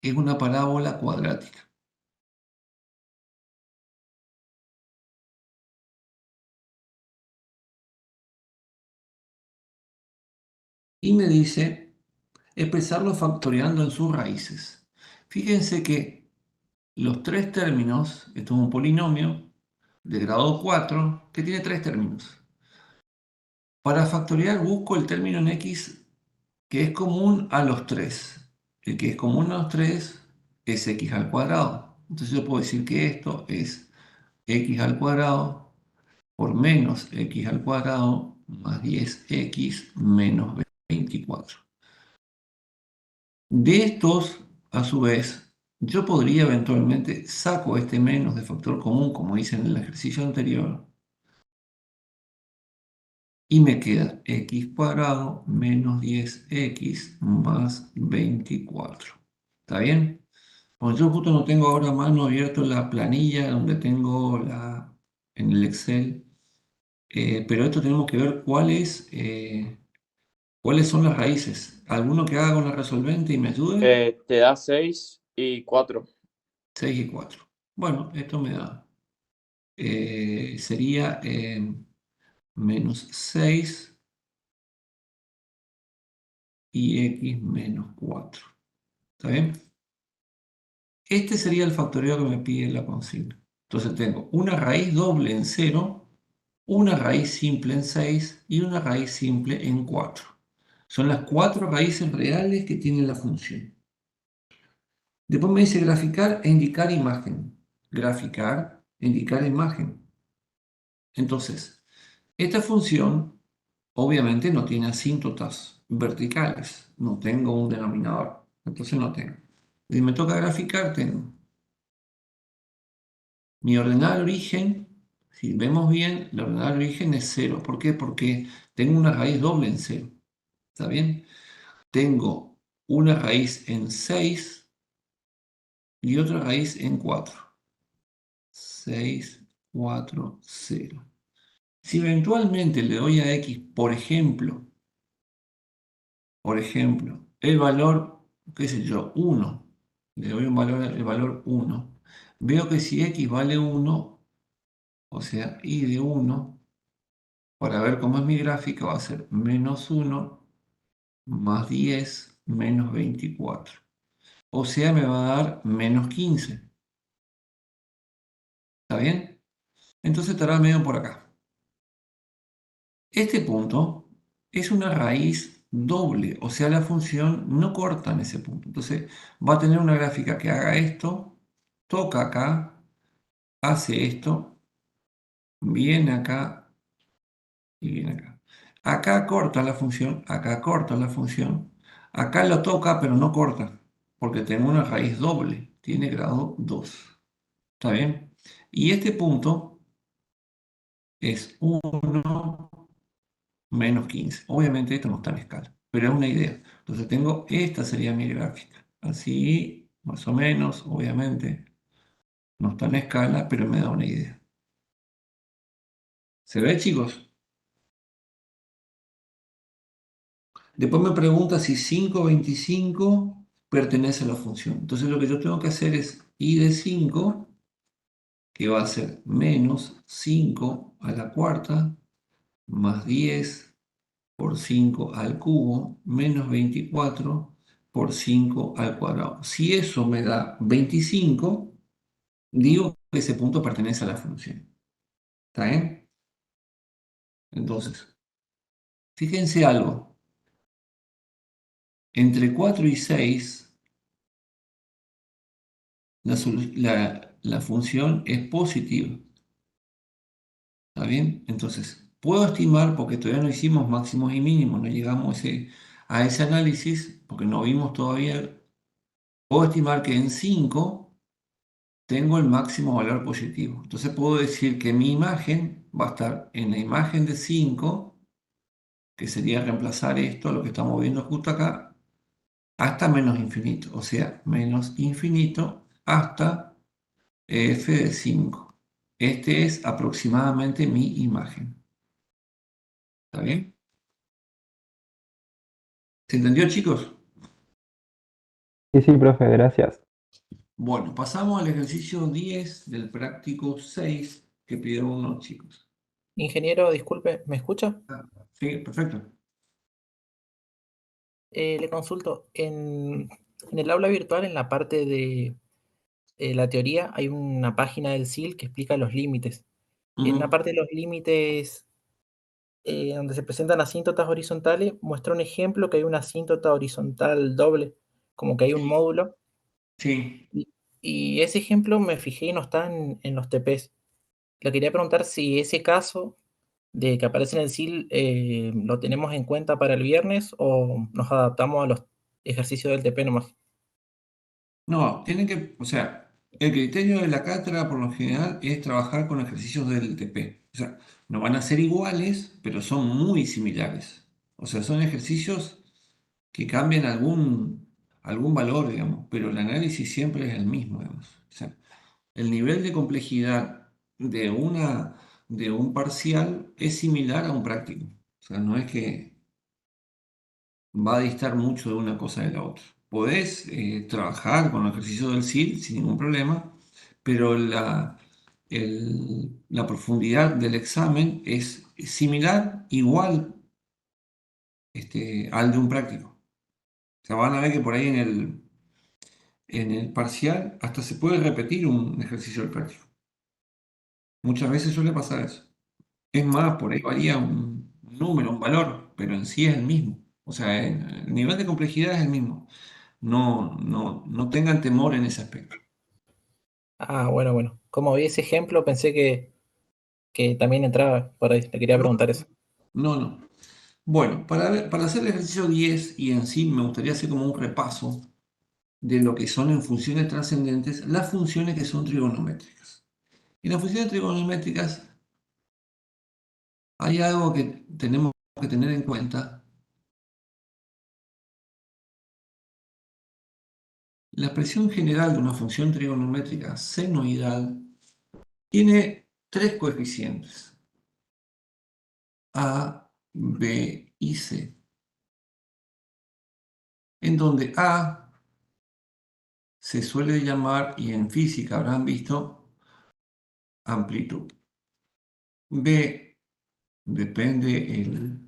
es una parábola cuadrática. Y me dice expresarlo factoreando en sus raíces. Fíjense que los tres términos, esto es un polinomio de grado 4 que tiene tres términos. Para factorear busco el término en x que es común a los tres. El que es común a los tres es x al cuadrado. Entonces yo puedo decir que esto es x al cuadrado por menos x al cuadrado más 10x menos 24. De estos, a su vez, yo podría eventualmente saco este menos de factor común, como hice en el ejercicio anterior, y me queda x cuadrado menos 10x más 24. ¿Está bien? Pues yo justo no tengo ahora a mano abierto la planilla donde tengo en el Excel, pero esto tenemos que ver cuáles son las raíces. ¿Alguno que haga con la resolvente y me ayude? Te da 6 y 4. 6 y 4. Bueno, esto me da, sería menos 6 y x menos 4. ¿Está bien? Este sería el factoreo que me pide la consigna. Entonces tengo una raíz doble en 0, una raíz simple en 6 y una raíz simple en 4. Son las cuatro raíces reales que tiene la función. Después me dice graficar e indicar imagen. Graficar e indicar imagen. Entonces, esta función obviamente no tiene asíntotas verticales. No tengo un denominador. Entonces no tengo. Si me toca graficar, tengo mi ordenada de origen. Si vemos bien, la ordenada de origen es 0. ¿Por qué? Porque tengo una raíz doble en 0. ¿Está bien? Tengo una raíz en 6 y otra raíz en 4. 6, 4, 0. Si eventualmente le doy a x, por ejemplo, el valor, qué sé yo, 1, le doy el valor 1, veo que si x vale 1, o sea, y de 1, para ver cómo es mi gráfica, va a ser menos 1 más 10 menos 24. O sea, me va a dar menos 15. ¿Está bien? Entonces estará medio por acá. Este punto es una raíz doble, o sea, la función no corta en ese punto. Entonces va a tener una gráfica que haga esto, toca acá, hace esto, viene acá y viene acá. Acá corta la función, acá corta la función. Acá lo toca, pero no corta, porque tengo una raíz doble, tiene grado 2. ¿Está bien? Y este punto es 1 menos 15. Obviamente esto no está en escala, pero es una idea. Entonces tengo, esta sería mi gráfica. Así, más o menos, obviamente. No está en escala, pero me da una idea. ¿Se ve, chicos? Después me pregunta si 5,25 pertenece a la función. Entonces lo que yo tengo que hacer es i de 5, que va a ser menos 5 a la cuarta, más 10 por 5 al cubo, menos 24 por 5 al cuadrado. Si eso me da 25, digo que ese punto pertenece a la función. ¿Está bien? Entonces, fíjense algo. Entre 4 y 6, la función es positiva. ¿Está bien? Entonces, puedo estimar, porque todavía no hicimos máximos y mínimos, no llegamos a ese análisis, porque no vimos todavía, puedo estimar que en 5 tengo el máximo valor positivo. Entonces puedo decir que mi imagen va a estar en la imagen de 5, que sería reemplazar esto, lo que estamos viendo justo acá, hasta menos infinito. O sea, menos infinito hasta f de 5. Este es aproximadamente mi imagen. ¿Está bien? ¿Se entendió, chicos? Sí, sí, profe, gracias. Bueno, pasamos al ejercicio 10 del práctico 6 que pidieron unos chicos. Ingeniero, disculpe, ¿me escucha? Sí, perfecto. Le consulto, en el aula virtual, en la parte de la teoría, hay una página del SIL que explica los límites. En una Ujú. parte de los límites, donde se presentan asíntotas horizontales, muestra un ejemplo que hay una asíntota horizontal doble, como que hay un módulo. Sí. Y ese ejemplo me fijé y no está en los TPs. Le quería preguntar si ese caso de que aparece en el SIL lo tenemos en cuenta para el viernes o nos adaptamos a los ejercicios del TP nomás. No, tienen que, o sea, el criterio de la cátedra por lo general es trabajar con ejercicios del TP. O sea, no van a ser iguales, pero son muy similares. O sea, son ejercicios que cambian algún valor, digamos, pero el análisis siempre es el mismo, digamos. O sea, el nivel de complejidad de un parcial es similar a un práctico. O sea, no es que va a distar mucho de una cosa de la otra. Podés trabajar con el ejercicio del SIL sin ningún problema, pero la profundidad del examen es similar, igual al de un práctico. O sea, van a ver que por ahí en el parcial hasta se puede repetir un ejercicio del práctico. Muchas veces suele pasar eso. Es más, por ahí varía un número, un valor, pero en sí es el mismo. O sea, el nivel de complejidad es el mismo. No tengan temor en ese aspecto. Ah, bueno. Como vi ese ejemplo, pensé que también entraba por ahí. Le quería preguntar eso. No. Bueno, para hacer el ejercicio 10 y en sí me gustaría hacer como un repaso de lo que son en funciones trascendentes las funciones que son trigonométricas. Y las funciones trigonométricas hay algo que tenemos que tener en cuenta. La expresión general de una función trigonométrica senoidal tiene tres coeficientes, A, B y C, en donde A se suele llamar, y en física habrán visto, amplitud. B, depende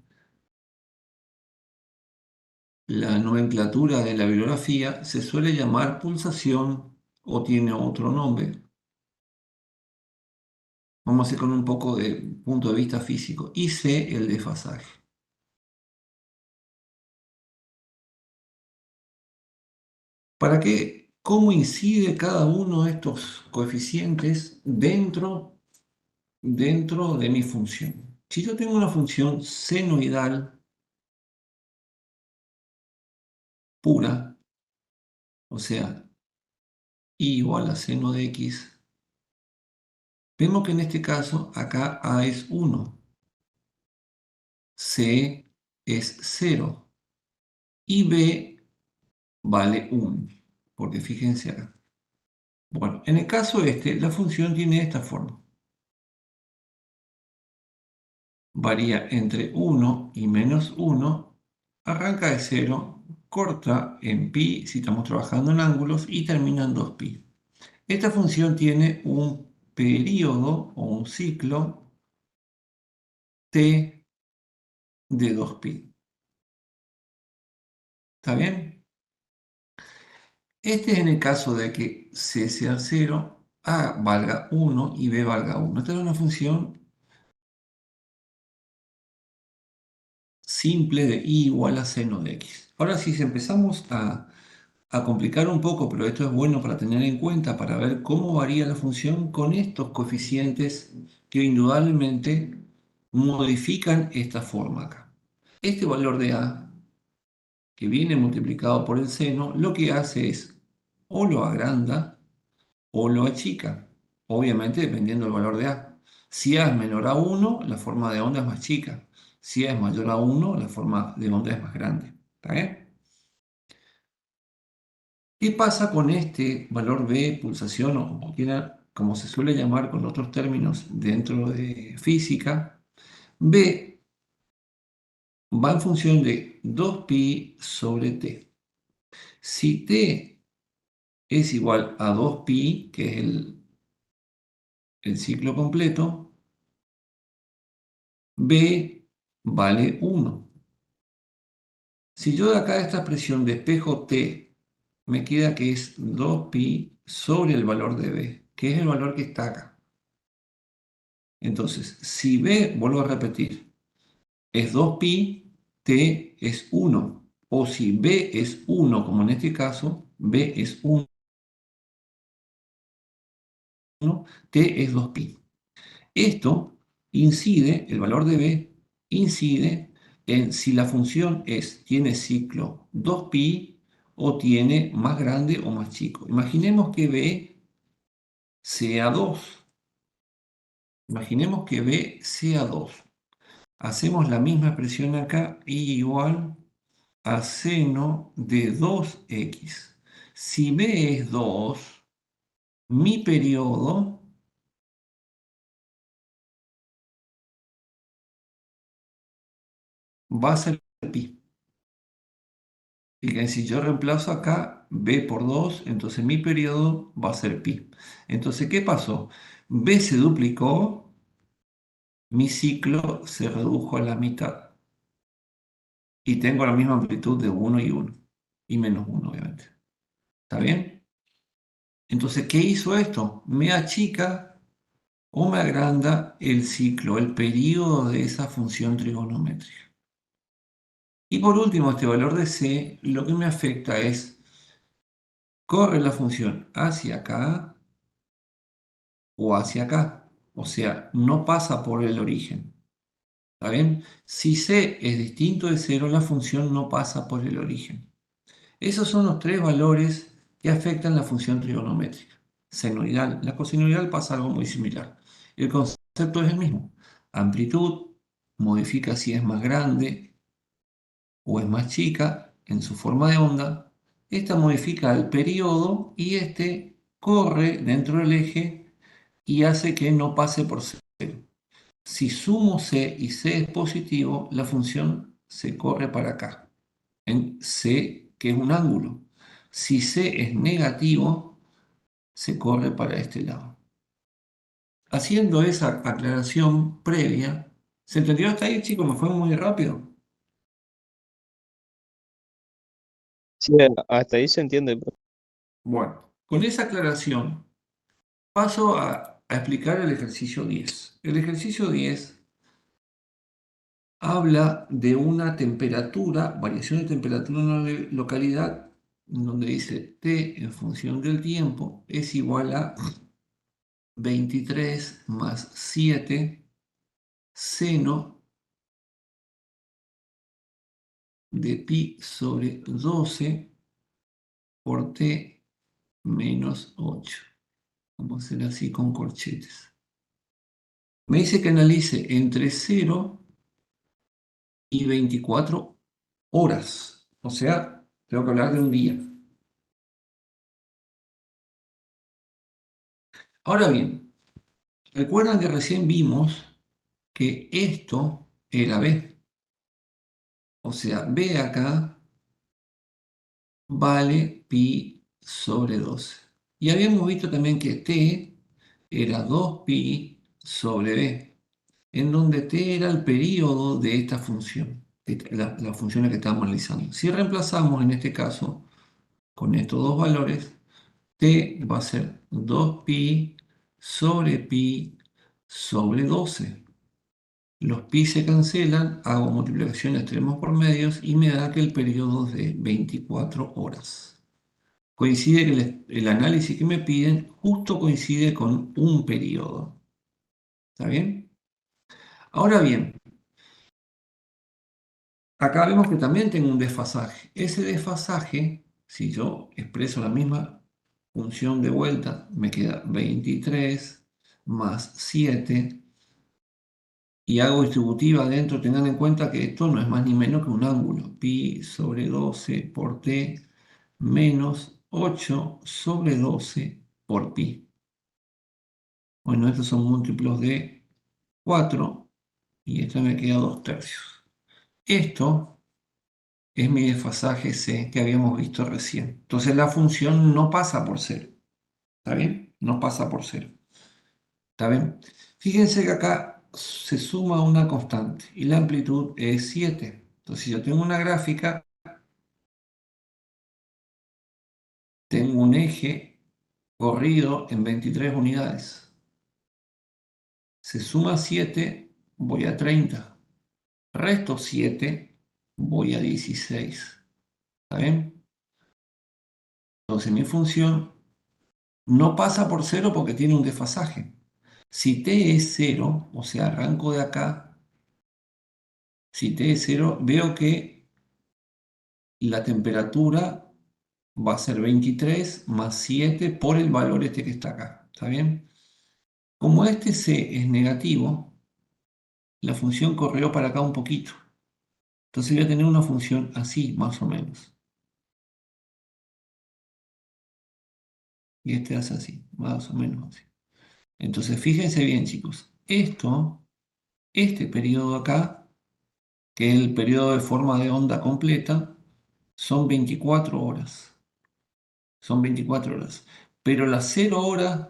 la nomenclatura de la bibliografía, se suele llamar pulsación o tiene otro nombre. Vamos a hacer con un poco de punto de vista físico. Y C, el desfasaje. ¿Para qué? ¿Cómo incide cada uno de estos coeficientes dentro de mi función? Si yo tengo una función senoidal pura, o sea, y igual a seno de x, vemos que en este caso acá a es 1, c es 0 y b vale 1, porque fíjense acá. Bueno, en el caso este, la función tiene esta forma. Varía entre 1 y menos 1, arranca de 0, corta en pi si estamos trabajando en ángulos y termina en 2pi. Esta función tiene un periodo o un ciclo t de 2pi. ¿Está bien? Este es en el caso de que c sea 0, a valga 1 y b valga 1. Esta es una función simple de y igual a seno de x. Ahora, si empezamos a complicar un poco, pero esto es bueno para tener en cuenta, para ver cómo varía la función con estos coeficientes que indudablemente modifican esta forma acá. Este valor de a, que viene multiplicado por el seno, lo que hace es o lo agranda o lo achica, obviamente dependiendo del valor de a. Si a es menor a 1, la forma de onda es más chica. Si a es mayor a 1, la forma de onda es más grande. ¿Está bien? ¿Qué pasa con este valor B, pulsación, o como se suele llamar con otros términos dentro de física? B va en función de 2pi sobre t. Si t es igual a 2pi, que es el ciclo completo, B vale 1. Si yo de acá de esta expresión despejo t, me queda que es 2pi sobre el valor de B, que es el valor que está acá. Entonces, si B, vuelvo a repetir, es 2pi, t es 1. O si B es 1, como en este caso, B es 1, t es 2pi. Esto incide, el valor de B incide en si la función tiene ciclo 2pi o tiene más grande o más chico. Imaginemos que B sea 2. Imaginemos que B sea 2. Hacemos la misma expresión acá, y igual a seno de 2x. Si B es 2, mi periodo va a ser pi. Fíjense, si yo reemplazo acá B por 2, entonces mi periodo va a ser pi. Entonces, ¿qué pasó? B se duplicó, mi ciclo se redujo a la mitad. Y tengo la misma amplitud de 1 y 1. Y menos 1, obviamente. ¿Está bien? Entonces, ¿qué hizo esto? Me achica o me agranda el ciclo, el periodo de esa función trigonométrica. Y por último, este valor de c, lo que me afecta es, corre la función hacia acá o hacia acá. O sea, no pasa por el origen. ¿Está bien? Si c es distinto de 0, la función no pasa por el origen. Esos son los tres valores que afectan la función trigonométrica. Senoidal. La cosenoidal pasa algo muy similar. El concepto es el mismo. Amplitud modifica si es más grande o es más chica en su forma de onda. Esta modifica el periodo y este corre dentro del eje y hace que no pase por 0. Si sumo c y c es positivo, la función se corre para acá, en c, que es un ángulo. Si c es negativo, se corre para este lado. Haciendo esa aclaración previa, ¿se entendió hasta ahí, chicos? ¿Me fue muy rápido? Sí, hasta ahí se entiende, profe. Bueno, con esa aclaración paso a explicar el ejercicio 10. El ejercicio 10 habla de una temperatura, variación de temperatura en una localidad, donde dice T en función del tiempo es igual a 23 más 7 seno de pi sobre 12 por t menos 8. Vamos a hacer así con corchetes. Me dice que analice entre 0 y 24 horas. O sea, tengo que hablar de un día. Ahora bien, recuerdan que recién vimos que esto era B. O sea, B acá vale pi sobre 12. Y habíamos visto también que T era 2pi sobre B, en donde T era el periodo de esta función, la función que estamos analizando. Si reemplazamos en este caso con estos dos valores, T va a ser 2pi sobre 12. Los pi se cancelan, hago multiplicación de extremos por medios y me da que el periodo es de 24 horas. Coincide que el análisis que me piden justo coincide con un periodo. ¿Está bien? Ahora bien, acá vemos que también tengo un desfasaje. Ese desfasaje, si yo expreso la misma función de vuelta, me queda 23 más 7 y hago distributiva adentro, tengan en cuenta que esto no es más ni menos que un ángulo. Pi sobre 12 por t menos 8 sobre 12 por pi. Bueno, estos son múltiplos de 4 y esto me queda 2/3. Esto es mi desfasaje C que habíamos visto recién. Entonces la función no pasa por 0. ¿Está bien? No pasa por 0. ¿Está bien? Fíjense que acá se suma una constante y la amplitud es 7. Entonces si yo tengo una gráfica, tengo un eje corrido en 23 unidades. Se suma 7, voy a 30. Resto 7, voy a 16. ¿Está bien? Entonces mi función no pasa por 0 porque tiene un desfasaje. Si t es 0, o sea, arranco de acá, si t es 0, veo que la temperatura va a ser 23 más 7 por el valor este que está acá. ¿Está bien? Como este c es negativo, la función corrió para acá un poquito. Entonces voy a tener una función así, más o menos. Y este hace así, más o menos así. Entonces fíjense bien, chicos. Este periodo acá, que es el periodo de forma de onda completa, son 24 horas. Son 24 horas. Pero las 0 horas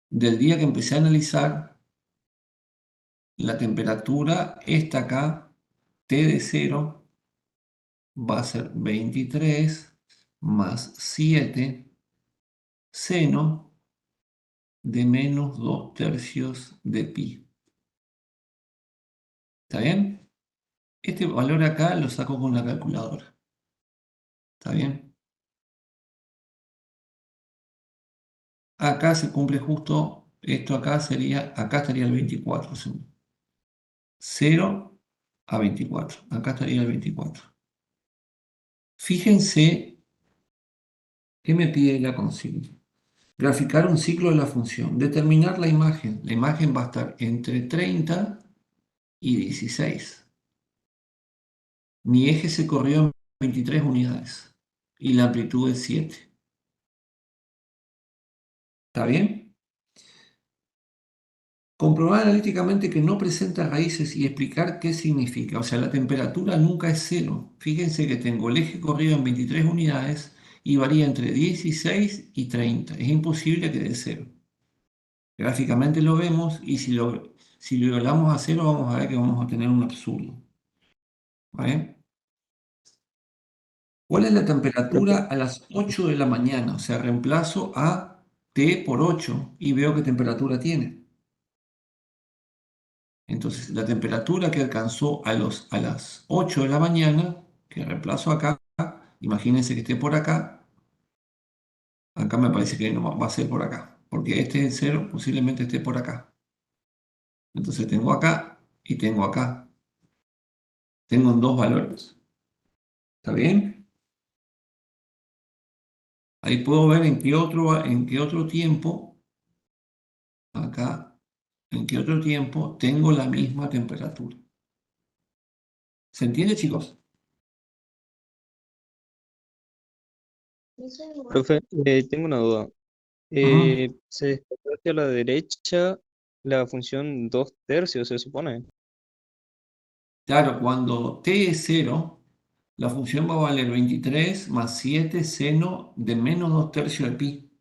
del día que empecé a analizar, la temperatura, esta acá, T de 0, va a ser 23 más 7 seno de menos 2/3 de pi. ¿Está bien? Este valor acá lo saco con la calculadora. ¿Está bien? Acá se cumple justo, esto acá sería, acá estaría el 24, 0 a 24, acá estaría el 24. Fíjense qué me pide la consigna. Graficar un ciclo de la función, determinar la imagen. La imagen va a estar entre 30 y 16. Mi eje se corrió en 23 unidades y la amplitud es 7. ¿Está bien? Comprobar analíticamente que no presenta raíces y explicar qué significa. O sea, la temperatura nunca es 0. Fíjense que tengo el eje corrido en 23 unidades y varía entre 16 y 30. Es imposible que dé 0. Gráficamente lo vemos y si lo igualamos a 0 vamos a ver que vamos a tener un absurdo. ¿Vale? ¿Cuál es la temperatura a las 8 de la mañana? O sea, reemplazo a T por 8 y veo qué temperatura tiene. Entonces, la temperatura que alcanzó a las 8 de la mañana, que reemplazo acá, imagínense que esté por acá, acá me parece que no va a ser por acá, porque este es 0, posiblemente esté por acá. Entonces tengo acá y tengo acá. Tengo en dos valores. ¿Está bien? Ahí puedo ver en qué otro tiempo, acá, en qué otro tiempo tengo la misma temperatura. ¿Se entiende, chicos? Profe, tengo una duda. Ujú. Se desplazó hacia la derecha la función 2/3, se supone. Claro, cuando t es 0, la función va a valer 23 más 7 seno de menos 2/3 de pi.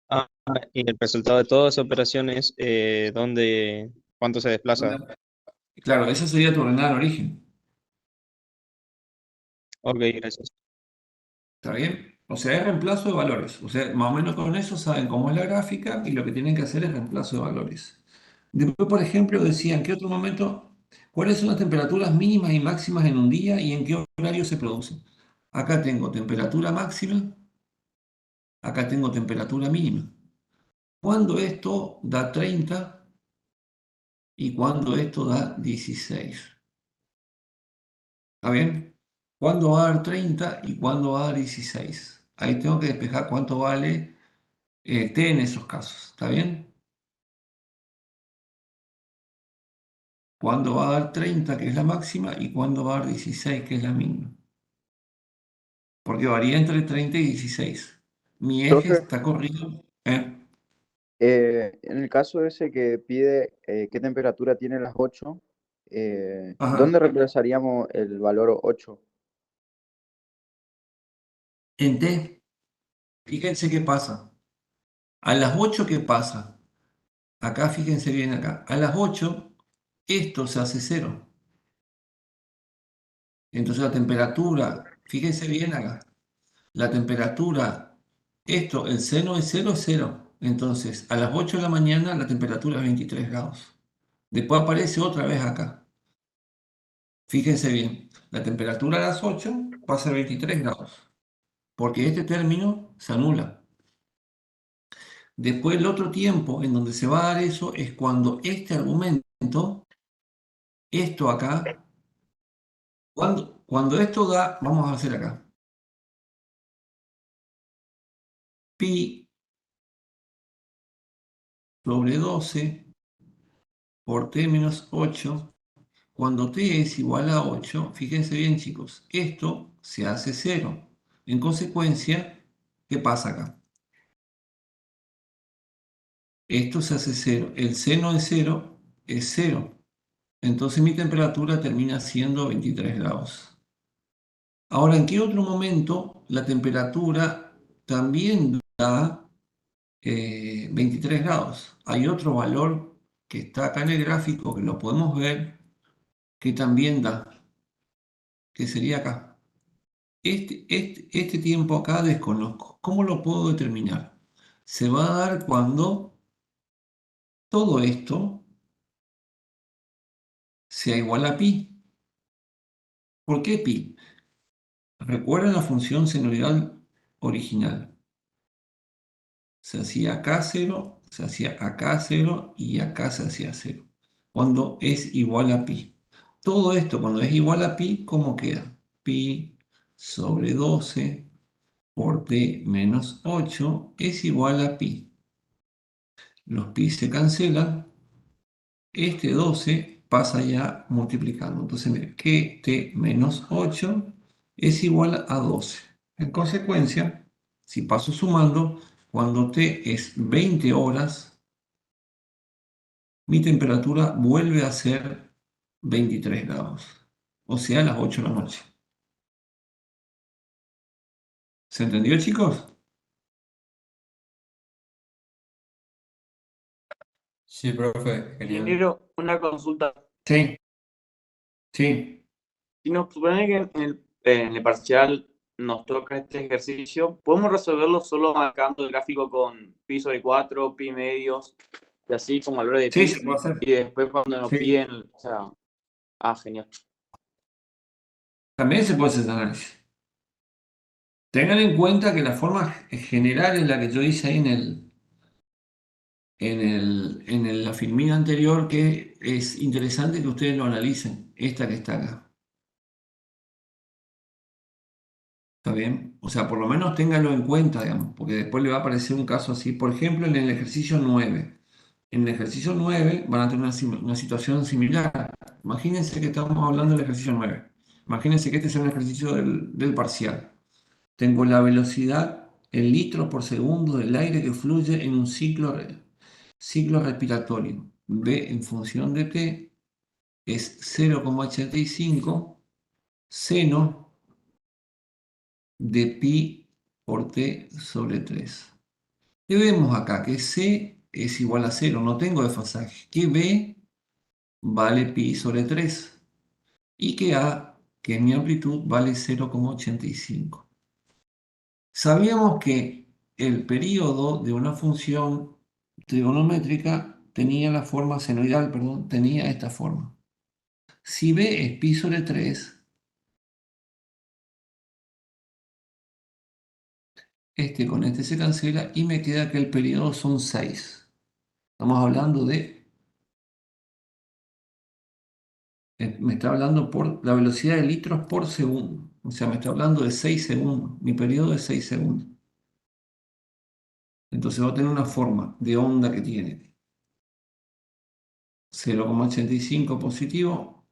Ah, y el resultado de todas esas operaciones, ¿cuánto se desplaza? Claro, esa sería tu ordenada de origen. Ok, gracias. ¿Está bien? O sea, es reemplazo de valores. O sea, más o menos con eso saben cómo es la gráfica y lo que tienen que hacer es reemplazo de valores. Después, por ejemplo, decían que otro momento, ¿cuáles son las temperaturas mínimas y máximas en un día y en qué horario se producen? Acá tengo temperatura máxima, acá tengo temperatura mínima. Cuando esto da 30 y cuando esto da 16. ¿Está bien? ¿Cuándo va a dar 30 y cuándo va a dar 16? Ahí tengo que despejar cuánto vale T en esos casos. ¿Está bien? ¿Cuándo va a dar 30, que es la máxima, y cuándo va a dar 16, que es la mínima? Porque varía entre 30 y 16. Mi eje Profe, está corrido. en el caso ese que pide qué temperatura tiene las 8, ¿dónde Ajá. reemplazaríamos el valor 8? En T, fíjense qué pasa. A las 8, ¿qué pasa? Acá, fíjense bien acá. A las 8, esto se hace 0. Entonces la temperatura, fíjense bien acá. La temperatura, el seno de 0 es 0. Entonces, a las 8 de la mañana la temperatura es 23 grados. Después aparece otra vez acá. Fíjense bien, la temperatura a las 8 va a ser 23 grados, porque este término se anula. Después el otro tiempo en donde se va a dar eso es cuando este argumento, esto acá, cuando esto da, vamos a hacer acá, pi sobre 12 por t menos 8. Cuando t es igual a 8, fíjense bien chicos, esto se hace 0. En consecuencia, ¿qué pasa acá? Esto se hace 0. El seno de 0 es 0. Entonces mi temperatura termina siendo 23 grados. Ahora, ¿en qué otro momento la temperatura también da 23 grados? Hay otro valor que está acá en el gráfico que lo podemos ver que también da, que sería acá. Este tiempo acá desconozco. ¿Cómo lo puedo determinar? Se va a dar cuando todo esto sea igual a pi. ¿Por qué pi? Recuerden la función senoidal original. Se hacía acá 0, se hacía acá 0 y acá se hacía 0. Cuando es igual a pi. Todo esto cuando es igual a pi, ¿cómo queda? Pi sobre 12 por t menos 8 es igual a pi. Los pi se cancelan. Este 12 pasa ya multiplicando. Entonces, mire, que t menos 8 es igual a 12. En consecuencia, si paso sumando, cuando t es 20 horas, mi temperatura vuelve a ser 23 grados. O sea, a las 8 de la noche. ¿Se entendió, chicos? Sí, profe, genial. Ingeniero, una consulta. Sí, sí. Si nos supone que en el parcial nos toca este ejercicio, ¿podemos resolverlo solo marcando el gráfico con pi sobre 4, pi medios, y así con valores de Sí, pi? se puede hacer. Y después cuando nos Sí. piden, o sea, genial. También se puede hacer ese análisis. Tengan en cuenta que la forma general es la que yo hice ahí la filmina anterior, que es interesante que ustedes lo analicen, esta que está acá. ¿Está bien? O sea, por lo menos ténganlo en cuenta, digamos, porque después le va a aparecer un caso así. Por ejemplo, en el ejercicio 9. En el ejercicio 9 van a tener una situación similar. Imagínense que estamos hablando del ejercicio 9. Imagínense que este es un ejercicio del parcial. Tengo la velocidad en litros por segundo del aire que fluye en un ciclo respiratorio. V en función de t es 0,85 seno de pi por t sobre 3. ¿Qué vemos acá? Que c es igual a 0, no tengo desfasaje. Que b vale pi sobre 3 y que a, que es mi amplitud, vale 0,85. Sabíamos que el período de una función trigonométrica tenía la forma senoidal, perdón, tenía esta forma. Si b es pi sobre 3, este con este se cancela y me queda que el periodo son 6. Estamos hablando de, me está hablando por la velocidad de litros por segundo. O sea, me está hablando de 6 segundos. Mi periodo es 6 segundos. Entonces va a tener una forma de onda que tiene 0,85 positivo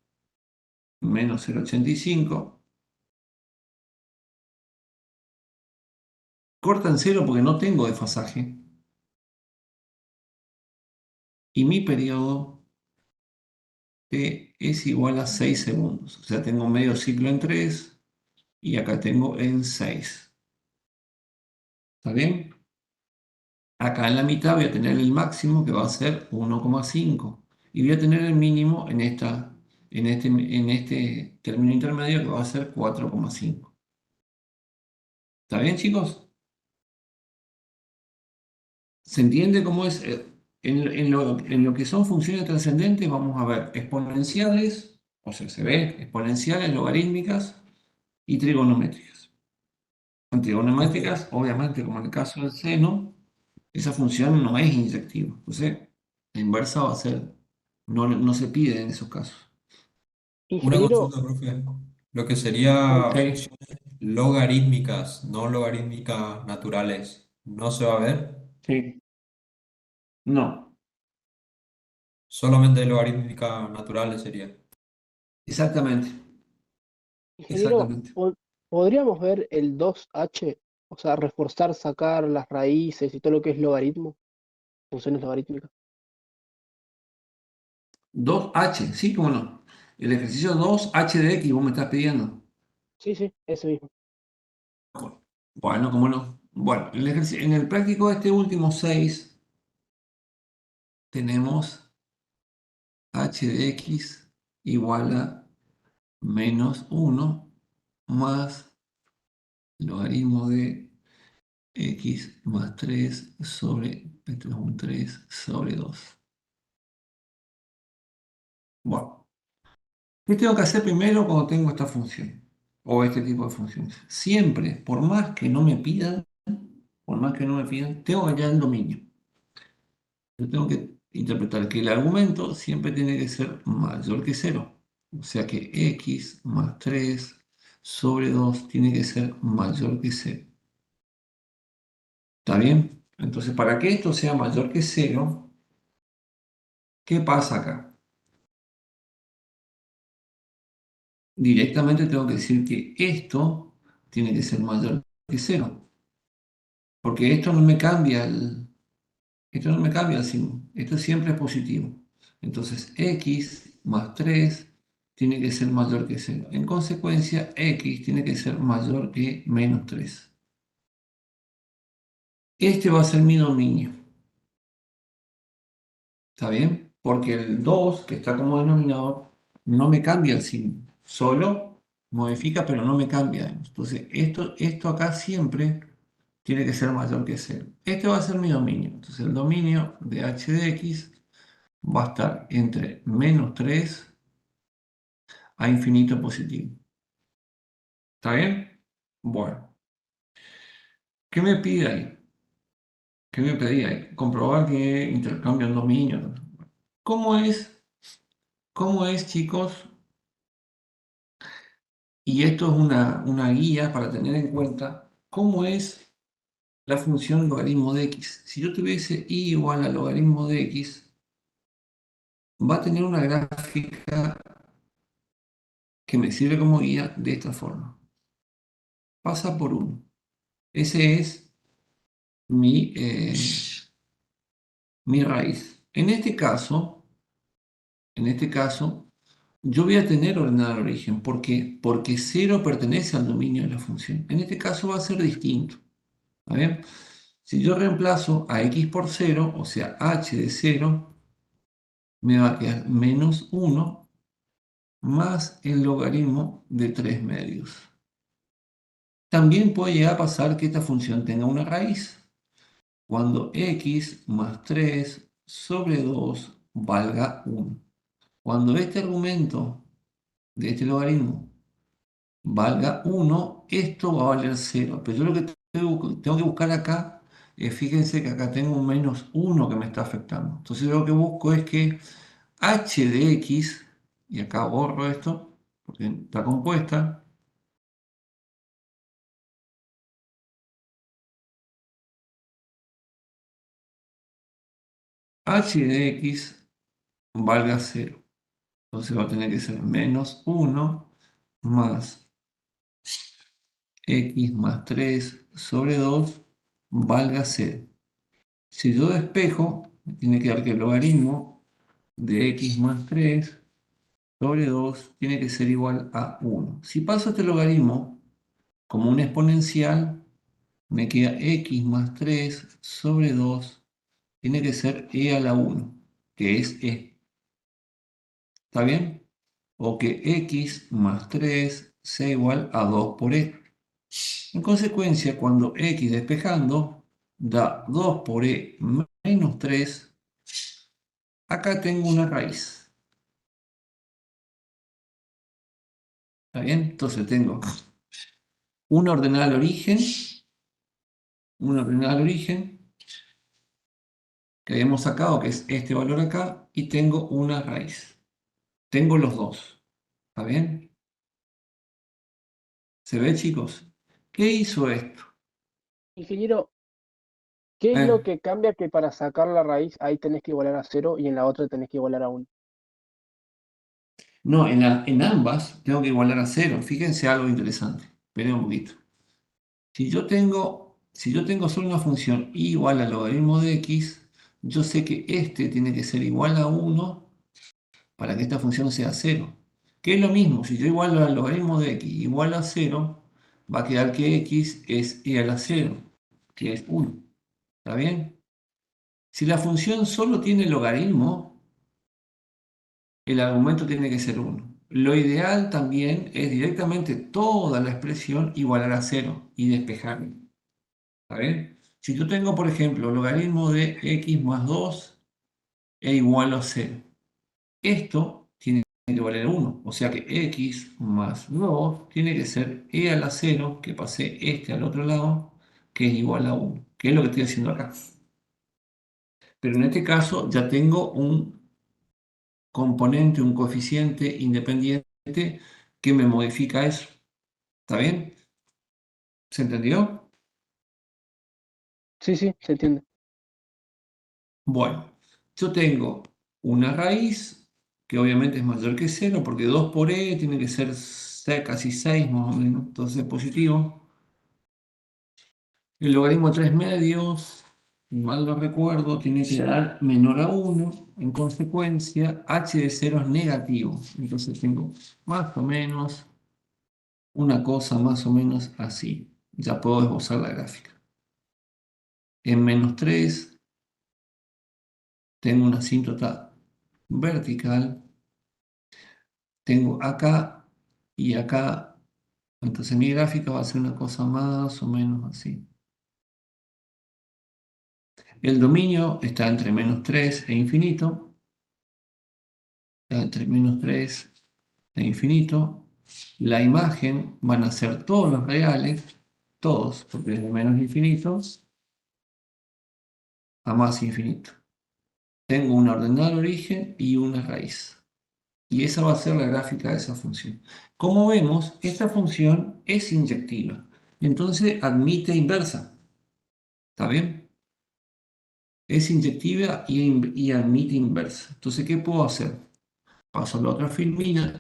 menos 0,85. Corta en 0 porque no tengo desfasaje. Y mi periodo T es igual a 6 segundos. O sea, tengo medio ciclo en 3 y acá tengo en 6. ¿Está bien? Acá en la mitad voy a tener el máximo que va a ser 1,5. Y voy a tener el mínimo en este término intermedio que va a ser 4,5. ¿Está bien, chicos? ¿Se entiende cómo es? En lo que son funciones trascendentes vamos a ver exponenciales, o sea, se ve exponenciales, logarítmicas y trigonométricas. En trigonométricas, obviamente, como en el caso del seno, esa función no es inyectiva. Entonces, la inversa va a ser, no se pide en esos casos. Una Ingeniero, consulta, profe. Lo que sería Ok. funciones logarítmicas, no logarítmicas naturales, ¿no se va a ver? Sí. No, Solamente logarítmicas naturales sería. exactamente, ingeniero, exactamente. ¿podríamos ver el 2H? O sea, reforzar, sacar las raíces y todo lo que es logaritmo, funciones logarítmicas. 2H, sí, cómo no. El ejercicio 2H de X, vos me estás pidiendo. Sí, sí, ese mismo. Bueno, cómo no. Bueno, en el práctico de este último 6 tenemos h de x igual a menos 1 más logaritmo de x más 3 sobre, esto es un 3 sobre 2. Bueno, ¿qué tengo que hacer primero cuando tengo esta función? O este tipo de funciones. Siempre, por más que no me pidan, tengo que hallar el dominio. Yo tengo que interpretar que el argumento siempre tiene que ser mayor que 0. O sea que x más 3 sobre 2 tiene que ser mayor que 0. ¿Está bien? Entonces, para que esto sea mayor que 0, ¿qué pasa acá? Directamente tengo que decir que esto tiene que ser mayor que 0. Porque esto no me cambia el signo. Esto siempre es positivo. Entonces, x más 3 tiene que ser mayor que 0. En consecuencia, x tiene que ser mayor que menos 3. Este va a ser mi dominio. ¿Está bien? Porque el 2, que está como denominador, no me cambia el signo. Solo modifica, pero no me cambia. Entonces, esto acá siempre tiene que ser mayor que 0. Este va a ser mi dominio. Entonces, el dominio de h de x va a estar entre menos 3 a infinito positivo. ¿Está bien? Bueno, ¿qué me pide ahí? ¿Qué me pedía? Comprobar que intercambian dominio. ¿Cómo es, chicos? Y esto es una guía para tener en cuenta. ¿Cómo es la función logaritmo de x? Si yo tuviese y igual a logaritmo de x, va a tener una gráfica que me sirve como guía de esta forma. Pasa por 1. Ese es mi raíz. En este caso, yo voy a tener ordenada el origen. ¿Por qué? Porque 0 pertenece al dominio de la función. En este caso va a ser distinto. ¿Está bien? Si yo reemplazo a x por 0, o sea, h de 0, me va a quedar menos 1 más el logaritmo de 3 medios. También puede llegar a pasar que esta función tenga una raíz. Cuando x más 3 sobre 2 valga 1. Cuando este argumento de este logaritmo valga 1, esto va a valer 0. Pero yo lo que tengo que buscar acá, fíjense que acá tengo un menos 1 que me está afectando. Entonces lo que busco es que h de x, y acá borro esto, porque está compuesta, h de x valga 0. Entonces va a tener que ser menos 1 más x más 3 sobre 2 valga 0. Si yo despejo, me tiene que dar que el logaritmo de x más 3 sobre 2 tiene que ser igual a 1. Si paso este logaritmo como un exponencial, me queda x más 3 sobre 2 tiene que ser e a la 1, que es e. ¿Está bien? O que x más 3 sea igual a 2 por e. En consecuencia, cuando x despejando da 2 por e menos 3, acá tengo una raíz. ¿Está bien? Entonces tengo una ordenada al origen, que habíamos sacado, que es este valor acá, y tengo una raíz. Tengo los dos. ¿Está bien? ¿Se ve, chicos? ¿Qué hizo esto? Ingeniero, ¿qué es lo que cambia que para sacar la raíz ahí tenés que igualar a 0 y en la otra tenés que igualar a 1? No, en ambas tengo que igualar a 0. Fíjense algo interesante. Esperen un poquito. Si yo tengo solo una función y igual al logaritmo de x, yo sé que este tiene que ser igual a 1 para que esta función sea 0. Que es lo mismo, si yo igualo al logaritmo de x igual a 0, va a quedar que x es e a la 0, que es 1. ¿Está bien? Si la función solo tiene logaritmo, el argumento tiene que ser 1. Lo ideal también es directamente toda la expresión igualar a 0 y despejarla. ¿Está bien? Si yo tengo, por ejemplo, logaritmo de x más 2 e igual a 0, esto tiene que valer 1. O sea que x más 2 tiene que ser e a la 0, que pasé este al otro lado, que es igual a 1, que es lo que estoy haciendo acá. Pero en este caso ya tengo un componente, un coeficiente independiente que me modifica eso. ¿Está bien? ¿Se entendió? Sí, sí, se entiende. Bueno, yo tengo una raíz que obviamente es mayor que 0 porque 2 por e tiene que ser casi 6 más o menos, entonces es positivo. El logaritmo de 3 medios, mal no recuerdo, tiene que dar menor a 1. En consecuencia, h de 0 es negativo. Entonces tengo más o menos una cosa más o menos así. Ya puedo esbozar la gráfica. En menos 3 tengo una asíntota vertical. Tengo acá y acá. Entonces mi gráfica va a ser una cosa más o menos así. El dominio está entre menos 3 e infinito. Está entre menos 3 e infinito. La imagen van a ser todos los reales, todos, porque es de menos infinito. a más infinito. Tengo una ordenada origen y una raíz. Y esa va a ser la gráfica de esa función. Como vemos, esta función es inyectiva. Entonces admite inversa. ¿Está bien? Es inyectiva y admite inversa. Entonces, ¿qué puedo hacer? Paso a la otra filmina.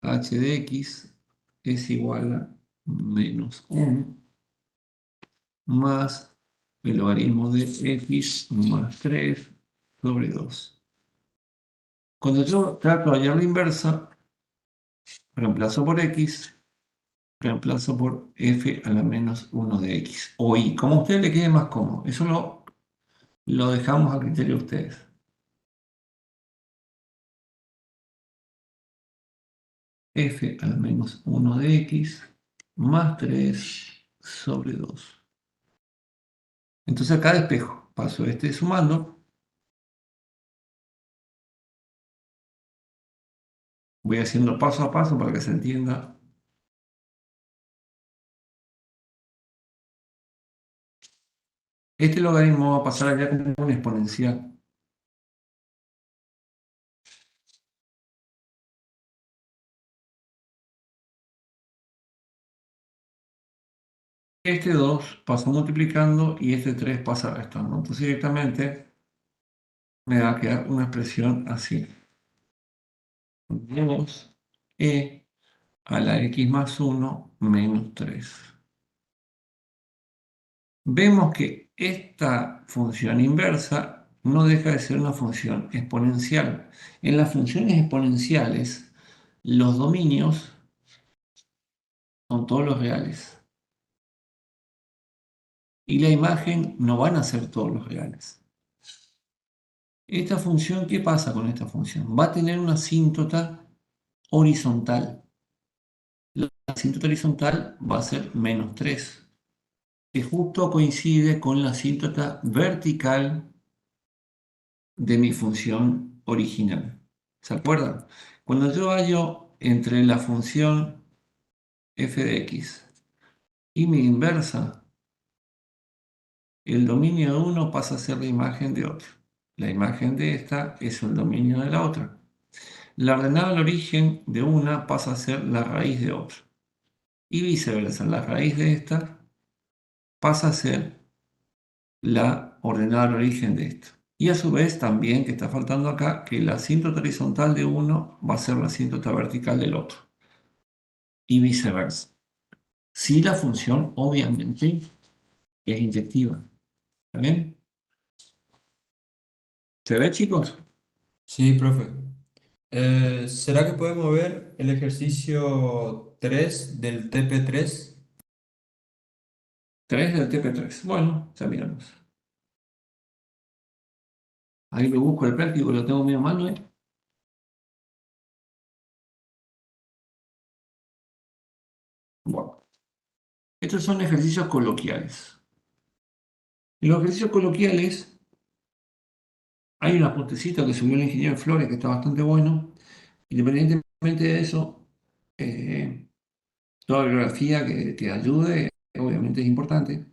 H de x es igual a menos 1 más el logaritmo de x más 3 sobre 2. Cuando yo trato de hallar la inversa, reemplazo por x, reemplazo por f a la menos 1 de x o y, como a ustedes le quede más cómodo. Eso lo dejamos a criterio de ustedes. F a la menos 1 de x más 3 sobre 2. Entonces acá despejo, paso este sumando. Voy haciendo paso a paso para que se entienda. Este logaritmo va a pasar allá como un exponencial. Este 2 pasa multiplicando y este 3 pasa restando. Entonces directamente me va a quedar una expresión así. 2e a la x más 1 menos 3. Vemos que esta función inversa no deja de ser una función exponencial. En las funciones exponenciales, los dominios son todos los reales. Y la imagen no van a ser todos los reales. Esta función, ¿qué pasa con esta función? Va a tener una asíntota horizontal. La asíntota horizontal va a ser menos 3, que justo coincide con la asíntota vertical de mi función original. ¿Se acuerdan? Cuando yo hallo entre la función f de x y mi inversa, el dominio de uno pasa a ser la imagen de otro. La imagen de esta es el dominio de la otra. La ordenada al origen de una pasa a ser la raíz de otra. Y viceversa, la raíz de esta pasa a ser la ordenada al origen de esta. Y a su vez también, que está faltando acá, que la asíntota horizontal de uno va a ser la asíntota vertical del otro. Y viceversa. Si la función, obviamente, es inyectiva. ¿Está bien? ¿Se ve, chicos? Sí, profe. ¿Será que podemos ver el ejercicio 3 del TP3? 3 del TP3. Bueno, ya miramos. Ahí me busco el práctico, lo tengo medio mano, ¿eh? Bueno, estos son ejercicios coloquiales. En los ejercicios coloquiales hay un apuntecito que subió el ingeniero Flores que está bastante bueno. Independientemente de eso, toda bibliografía que ayude, obviamente es importante.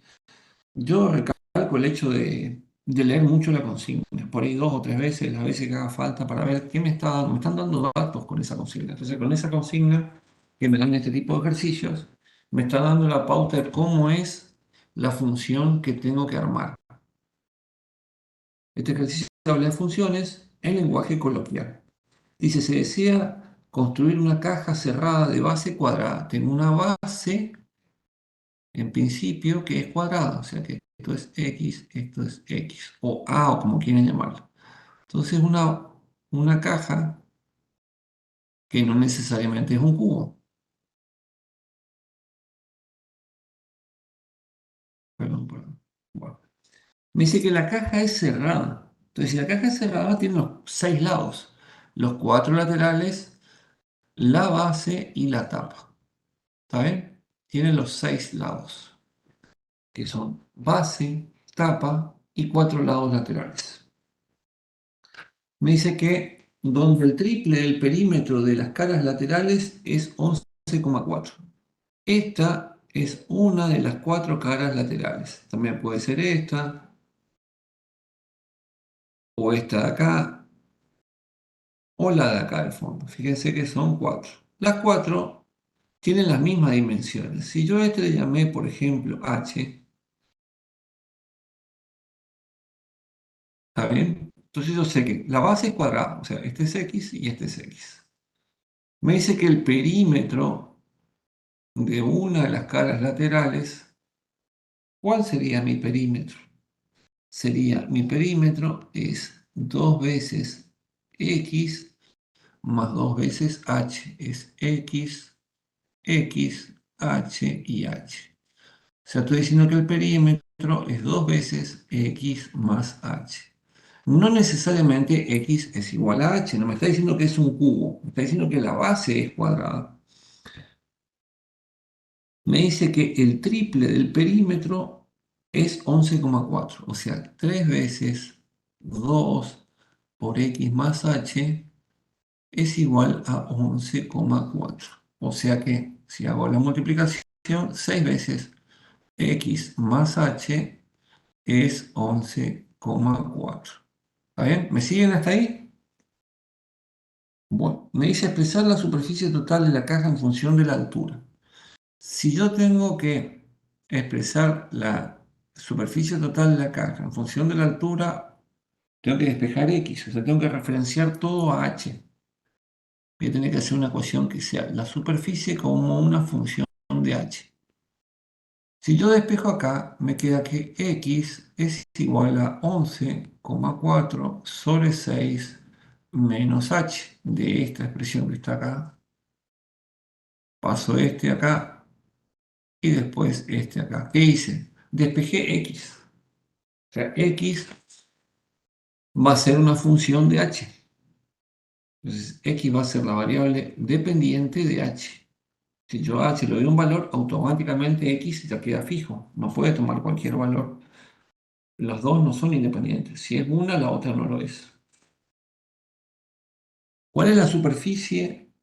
Yo recalco el hecho de leer mucho la consigna, por ahí 2 o 3 veces, las veces que haga falta, para ver qué me están dando datos con esa consigna. Entonces, con esa consigna que me dan este tipo de ejercicios, me está dando la pauta de cómo es la función que tengo que armar. Este ejercicio habla de funciones en lenguaje coloquial. Dice, se desea construir una caja cerrada de base cuadrada. Tengo una base, en principio, que es cuadrada, o sea que esto es X, o A, o como quieren llamarlo. Entonces, una caja que no necesariamente es un cubo. Perdón. Bueno. Me dice que la caja es cerrada. Entonces, si la caja es cerrada, tiene los 6 lados, los 4 laterales, la base y la tapa. ¿Está bien? Tiene los 6 lados, que son base, tapa y 4 lados laterales. Me dice que donde el triple del perímetro de las caras laterales es 11,4. Esta es una de las 4 caras laterales. También puede ser esta, o esta de acá, o la de acá al fondo. Fíjense que son 4. Las 4 tienen las mismas dimensiones. Si yo a este le llamé, por ejemplo, h, ¿está bien? Entonces yo sé que la base es cuadrada, o sea, este es x y este es x. Me dice que el perímetro de una de las caras laterales, ¿cuál sería mi perímetro? Mi perímetro es 2 veces x más 2 veces h. Es x, x, h y h. O sea, estoy diciendo que el perímetro es 2 veces x más h. No necesariamente x es igual a h, no me está diciendo que es un cubo, me está diciendo que la base es cuadrada. Me dice que el triple del perímetro es 11,4, o sea, 3 veces 2 por x más h es igual a 11,4. O sea que si hago la multiplicación, 6 veces x más h es 11,4. ¿Está bien? ¿Me siguen hasta ahí? Bueno, me dice expresar la superficie total de la caja en función de la altura. Si yo tengo que expresar la superficie total de la caja en función de la altura, tengo que despejar x, o sea, tengo que referenciar todo a h. Voy a tener que hacer una ecuación que sea la superficie como una función de h. Si yo despejo acá, me queda que x es igual a 11,4 sobre 6 menos h de esta expresión que está acá. Paso este acá y después este acá. ¿Qué hice? Despejé x. O sea, x va a ser una función de h. Entonces, x va a ser la variable dependiente de h. Si yo a h le doy un valor, automáticamente x ya queda fijo. No puede tomar cualquier valor. Los dos no son independientes. Si es una, la otra no lo es. ¿Cuál es la superficie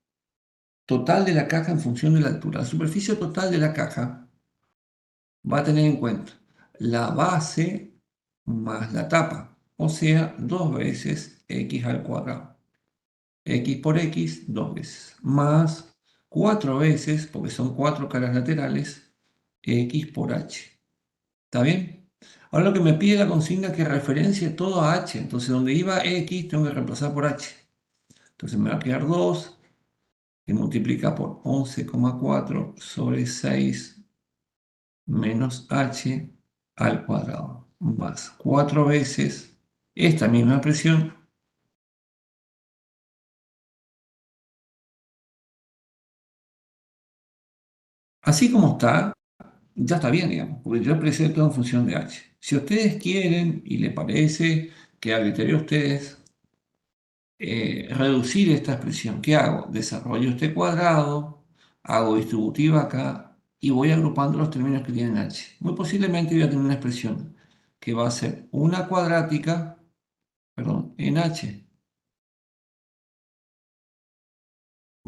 total de la caja en función de la altura? La superficie total de la caja va a tener en cuenta la base más la tapa, o sea, 2 veces x al cuadrado. X por x, 2 veces, más 4 veces, porque son 4 caras laterales, x por h. ¿Está bien? Ahora lo que me pide la consigna es que referencie todo a h. Entonces, donde iba x, tengo que reemplazar por h. Entonces, me va a quedar 2, que multiplica por 11,4 sobre 6 menos h al cuadrado, más 4 veces esta misma expresión así como está, ya está bien, digamos, porque yo expresé todo en función de h. Si ustedes quieren y les parece que a criterio de ustedes reducir esta expresión, ¿qué hago? Desarrollo este cuadrado, hago distributiva acá y voy agrupando los términos que tienen h. Muy posiblemente voy a tener una expresión que va a ser una cuadrática, perdón, en h.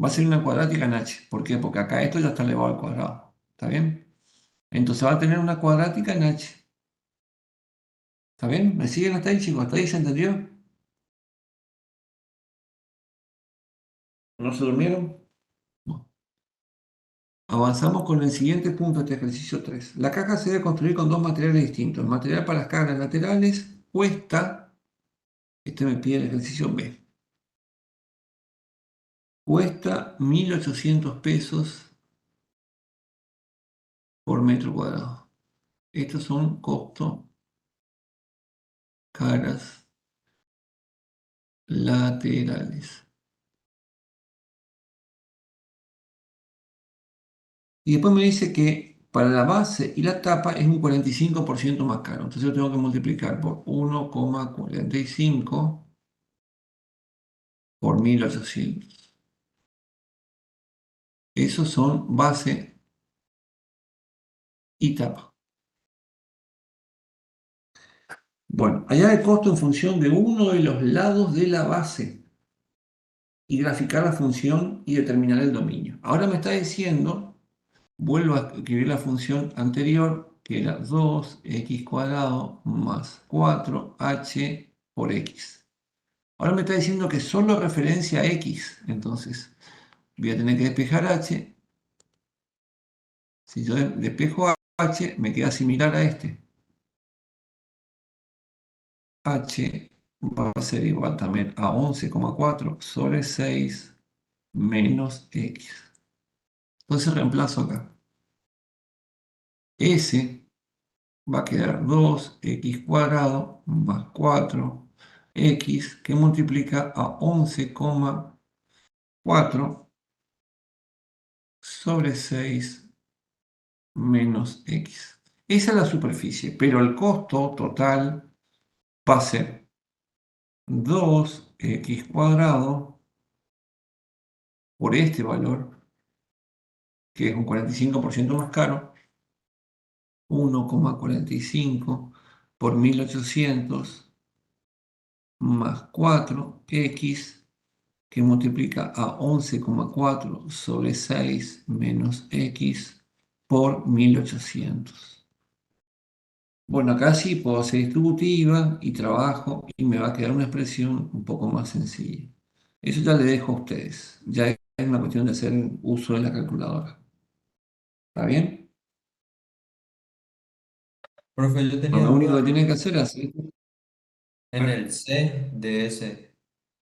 Va a ser una cuadrática en h. ¿Por qué? Porque acá esto ya está elevado al cuadrado. ¿Está bien? Entonces va a tener una cuadrática en h. ¿Está bien? ¿Me siguen hasta ahí, chicos? ¿Hasta ahí se entendió? ¿No se durmieron? No. Avanzamos con el siguiente punto de este ejercicio 3. La caja se debe construir con dos materiales distintos. El material para las caras laterales cuesta, este me pide el ejercicio B, cuesta 1.800 pesos por metro cuadrado. Estos son costos caras laterales. Y después me dice que para la base y la tapa es un 45% más caro. Entonces yo tengo que multiplicar por 1,45 por 1.800. Esos son base y tapa. Bueno, allá el costo en función de uno de los lados de la base y graficar la función y determinar el dominio. Ahora me está diciendo vuelvo a escribir la función anterior, que era 2x² más 4h por x. Ahora me está diciendo que solo referencia a x, entonces voy a tener que despejar h. Si yo despejo h, me queda similar a este. H va a ser igual también a 11,4 sobre 6 menos x. Entonces reemplazo acá. S va a quedar 2x² más 4x que multiplica a 11,4 sobre 6 menos x. Esa es la superficie, pero el costo total va a ser 2x² por este valor, que es un 45% más caro, 1,45 por 1800 más 4x, que multiplica a 11,4 sobre 6 menos x por 1800. Bueno, acá sí puedo hacer distributiva y trabajo y me va a quedar una expresión un poco más sencilla. Eso ya le dejo a ustedes. Ya es una cuestión de hacer uso de la calculadora. ¿Está bien? Profe, yo tenía Lo único duda que tienen que hacer es hacer... en el C de ese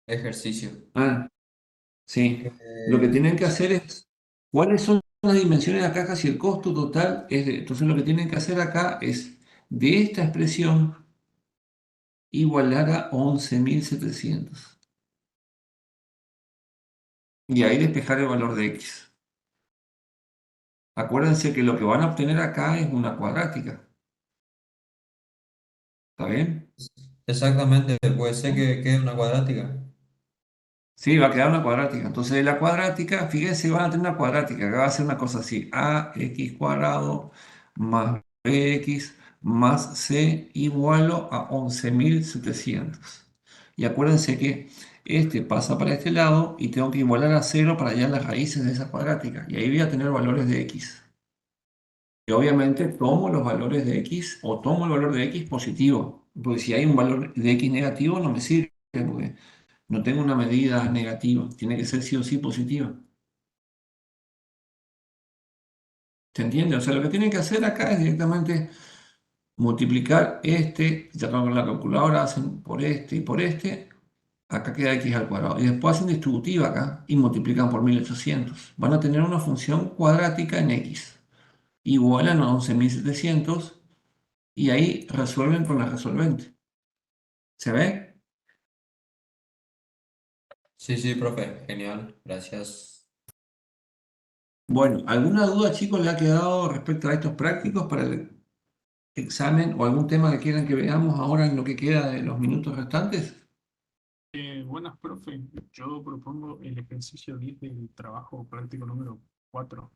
ejercicio. Ah, sí. Lo que Eh, tienen que hacer es... ¿Cuáles son las dimensiones de la caja si el costo total es de... Entonces lo que tienen que hacer acá es de esta expresión igualar a 11.700. Y ahí despejar el valor de x. Acuérdense que lo que van a obtener acá es una cuadrática. ¿Está bien? Exactamente, puede ser que quede una cuadrática. Sí, va a quedar una cuadrática. Entonces de la cuadrática, fíjense, van a tener una cuadrática, que va a ser una cosa así, ax² más bx más c igual a 11.700. Y acuérdense que este pasa para este lado y tengo que igualar a 0 para hallar las raíces de esa cuadrática. Y ahí voy a tener valores de x. Y obviamente tomo los valores de x o tomo el valor de x positivo. Porque si hay un valor de x negativo no me sirve, porque no tengo una medida negativa. Tiene que ser sí o sí positiva. ¿Se entiende? O sea, lo que tienen que hacer acá es directamente multiplicar este, ya con la calculadora hacen por este y por este, acá queda x². Y después hacen distributiva acá y multiplican por 1800. Van a tener una función cuadrática en x. Igualan a 11.700 y ahí resuelven con la resolvente. ¿Se ve? Sí, sí, profe, genial, gracias. Bueno, ¿alguna duda, chicos, le ha quedado respecto a estos prácticos para el examen o algún tema que quieran que veamos ahora en lo que queda de los minutos restantes? Buenas, profe. Yo propongo el ejercicio 10 del trabajo práctico número 4.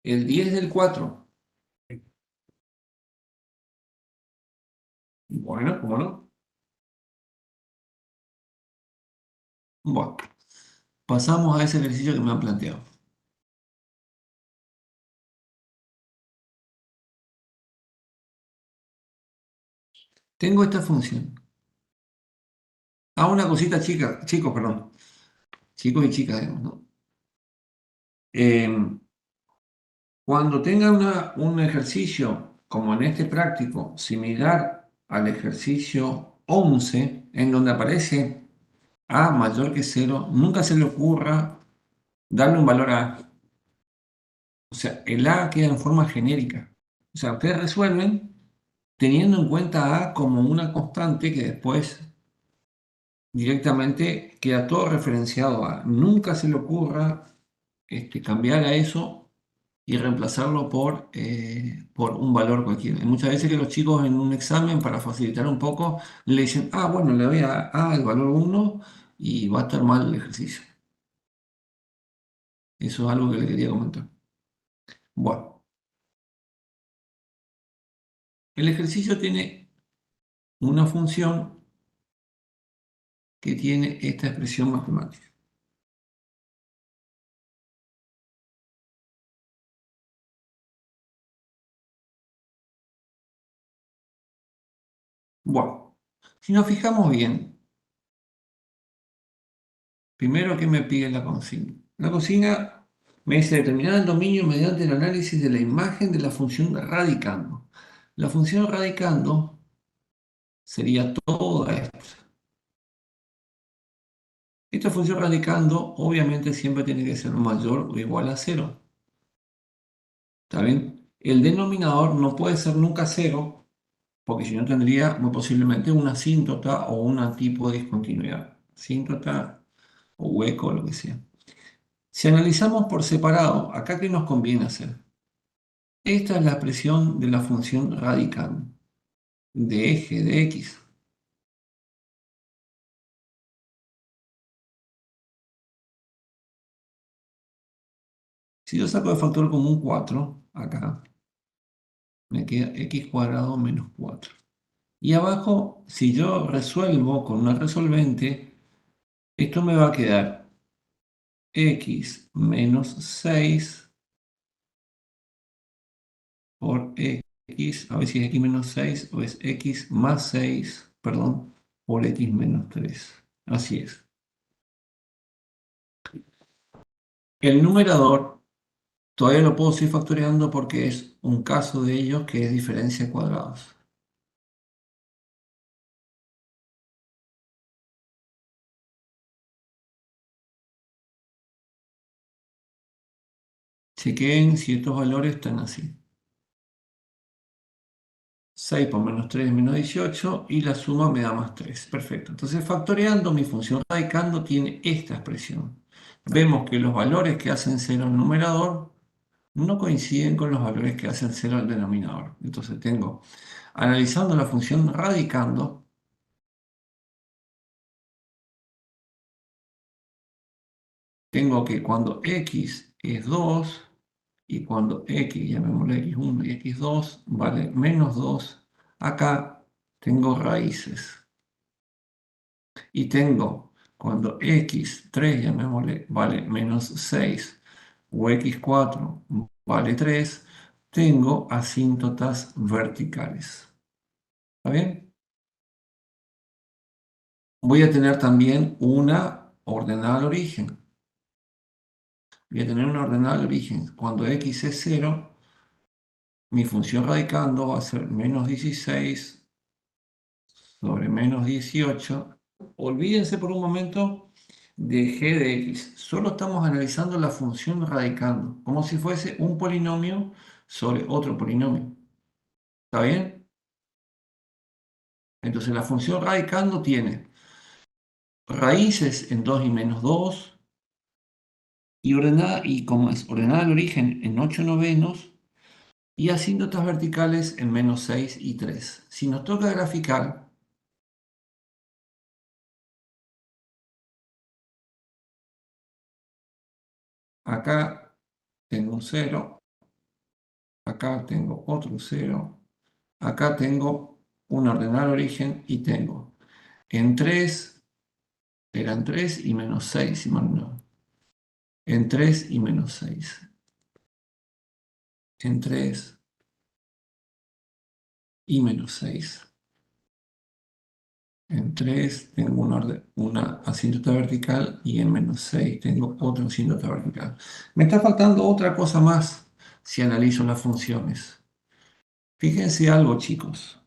El 10 del 4. Bueno, ¿cómo no? Bueno, pasamos a ese ejercicio que me han planteado. Tengo esta función. Ah, una cosita chica, chicos, perdón. Chicos y chicas, digamos, ¿no? Cuando tengan un ejercicio, como en este práctico, similar al ejercicio 11, en donde aparece a mayor que 0, nunca se le ocurra darle un valor a A. O sea, el A queda en forma genérica. O sea, ustedes resuelven teniendo en cuenta A como una constante que después directamente queda todo referenciado a. Nunca se le ocurra cambiar a eso y reemplazarlo por un valor cualquiera. Y muchas veces que los chicos en un examen, para facilitar un poco, le dicen, ah, bueno, le doy a A el valor 1 y va a estar mal el ejercicio. Eso es algo que le quería comentar. Bueno, el ejercicio tiene una función que tiene esta expresión matemática. Bueno, si nos fijamos bien, primero, ¿qué me pide la consigna? La consigna me dice determinar el dominio mediante el análisis de la imagen de la función radicando. La función radicando sería toda esta. Esta función radicando obviamente siempre tiene que ser mayor o igual a 0. ¿Está bien? El denominador no puede ser nunca 0, porque si no tendría muy posiblemente una asíntota o un tipo de discontinuidad. Asíntota o hueco o lo que sea. Si analizamos por separado, ¿acá qué nos conviene hacer? Esta es la expresión de la función radicando de eje de x. Si yo saco de factor común 4, acá, me queda x cuadrado menos 4. Y abajo, si yo resuelvo con una resolvente, esto me va a quedar x menos 6 por x, a ver si es x menos 6 o es x más 6, perdón, por x menos 3. Así es. El numerador todavía lo puedo seguir factoreando porque es un caso de ellos que es diferencia de cuadrados. Chequen si estos valores están así. 6 por menos 3 es menos 18 y la suma me da más 3. Perfecto. Entonces, factoreando, mi función radicando tiene esta expresión. Vemos que los valores que hacen 0 al numerador no coinciden con los valores que hacen 0 al denominador. Entonces, analizando la función radicando, tengo que cuando x es 2 y cuando x, llamémosle x1 y x2, vale menos 2, acá tengo raíces. Y tengo, cuando x3, llamémosle, vale menos 6, o x4 vale 3, tengo asíntotas verticales. ¿Está bien? Voy a tener también una ordenada al origen. Voy a tener una ordenada al origen. Cuando x es 0, mi función radicando va a ser menos 16 sobre menos 18. Olvídense por un momento de g de x. Solo estamos analizando la función radicando, como si fuese un polinomio sobre otro polinomio. ¿Está bien? Entonces la función radicando tiene raíces en 2 y menos 2 y como es ordenada al origen en 8 novenos y asíntotas verticales en menos 6 y 3. Si nos toca graficar, acá tengo un 0, acá tengo otro 0, acá tengo un ordenado origen y tengo en 3, eran 3 y menos 6, si mal no. En 3 y menos 6. En 3 y menos 6. En 3 tengo una asíntota vertical y en menos 6 tengo otra asíntota vertical. Me está faltando otra cosa más si analizo las funciones. Fíjense algo, chicos.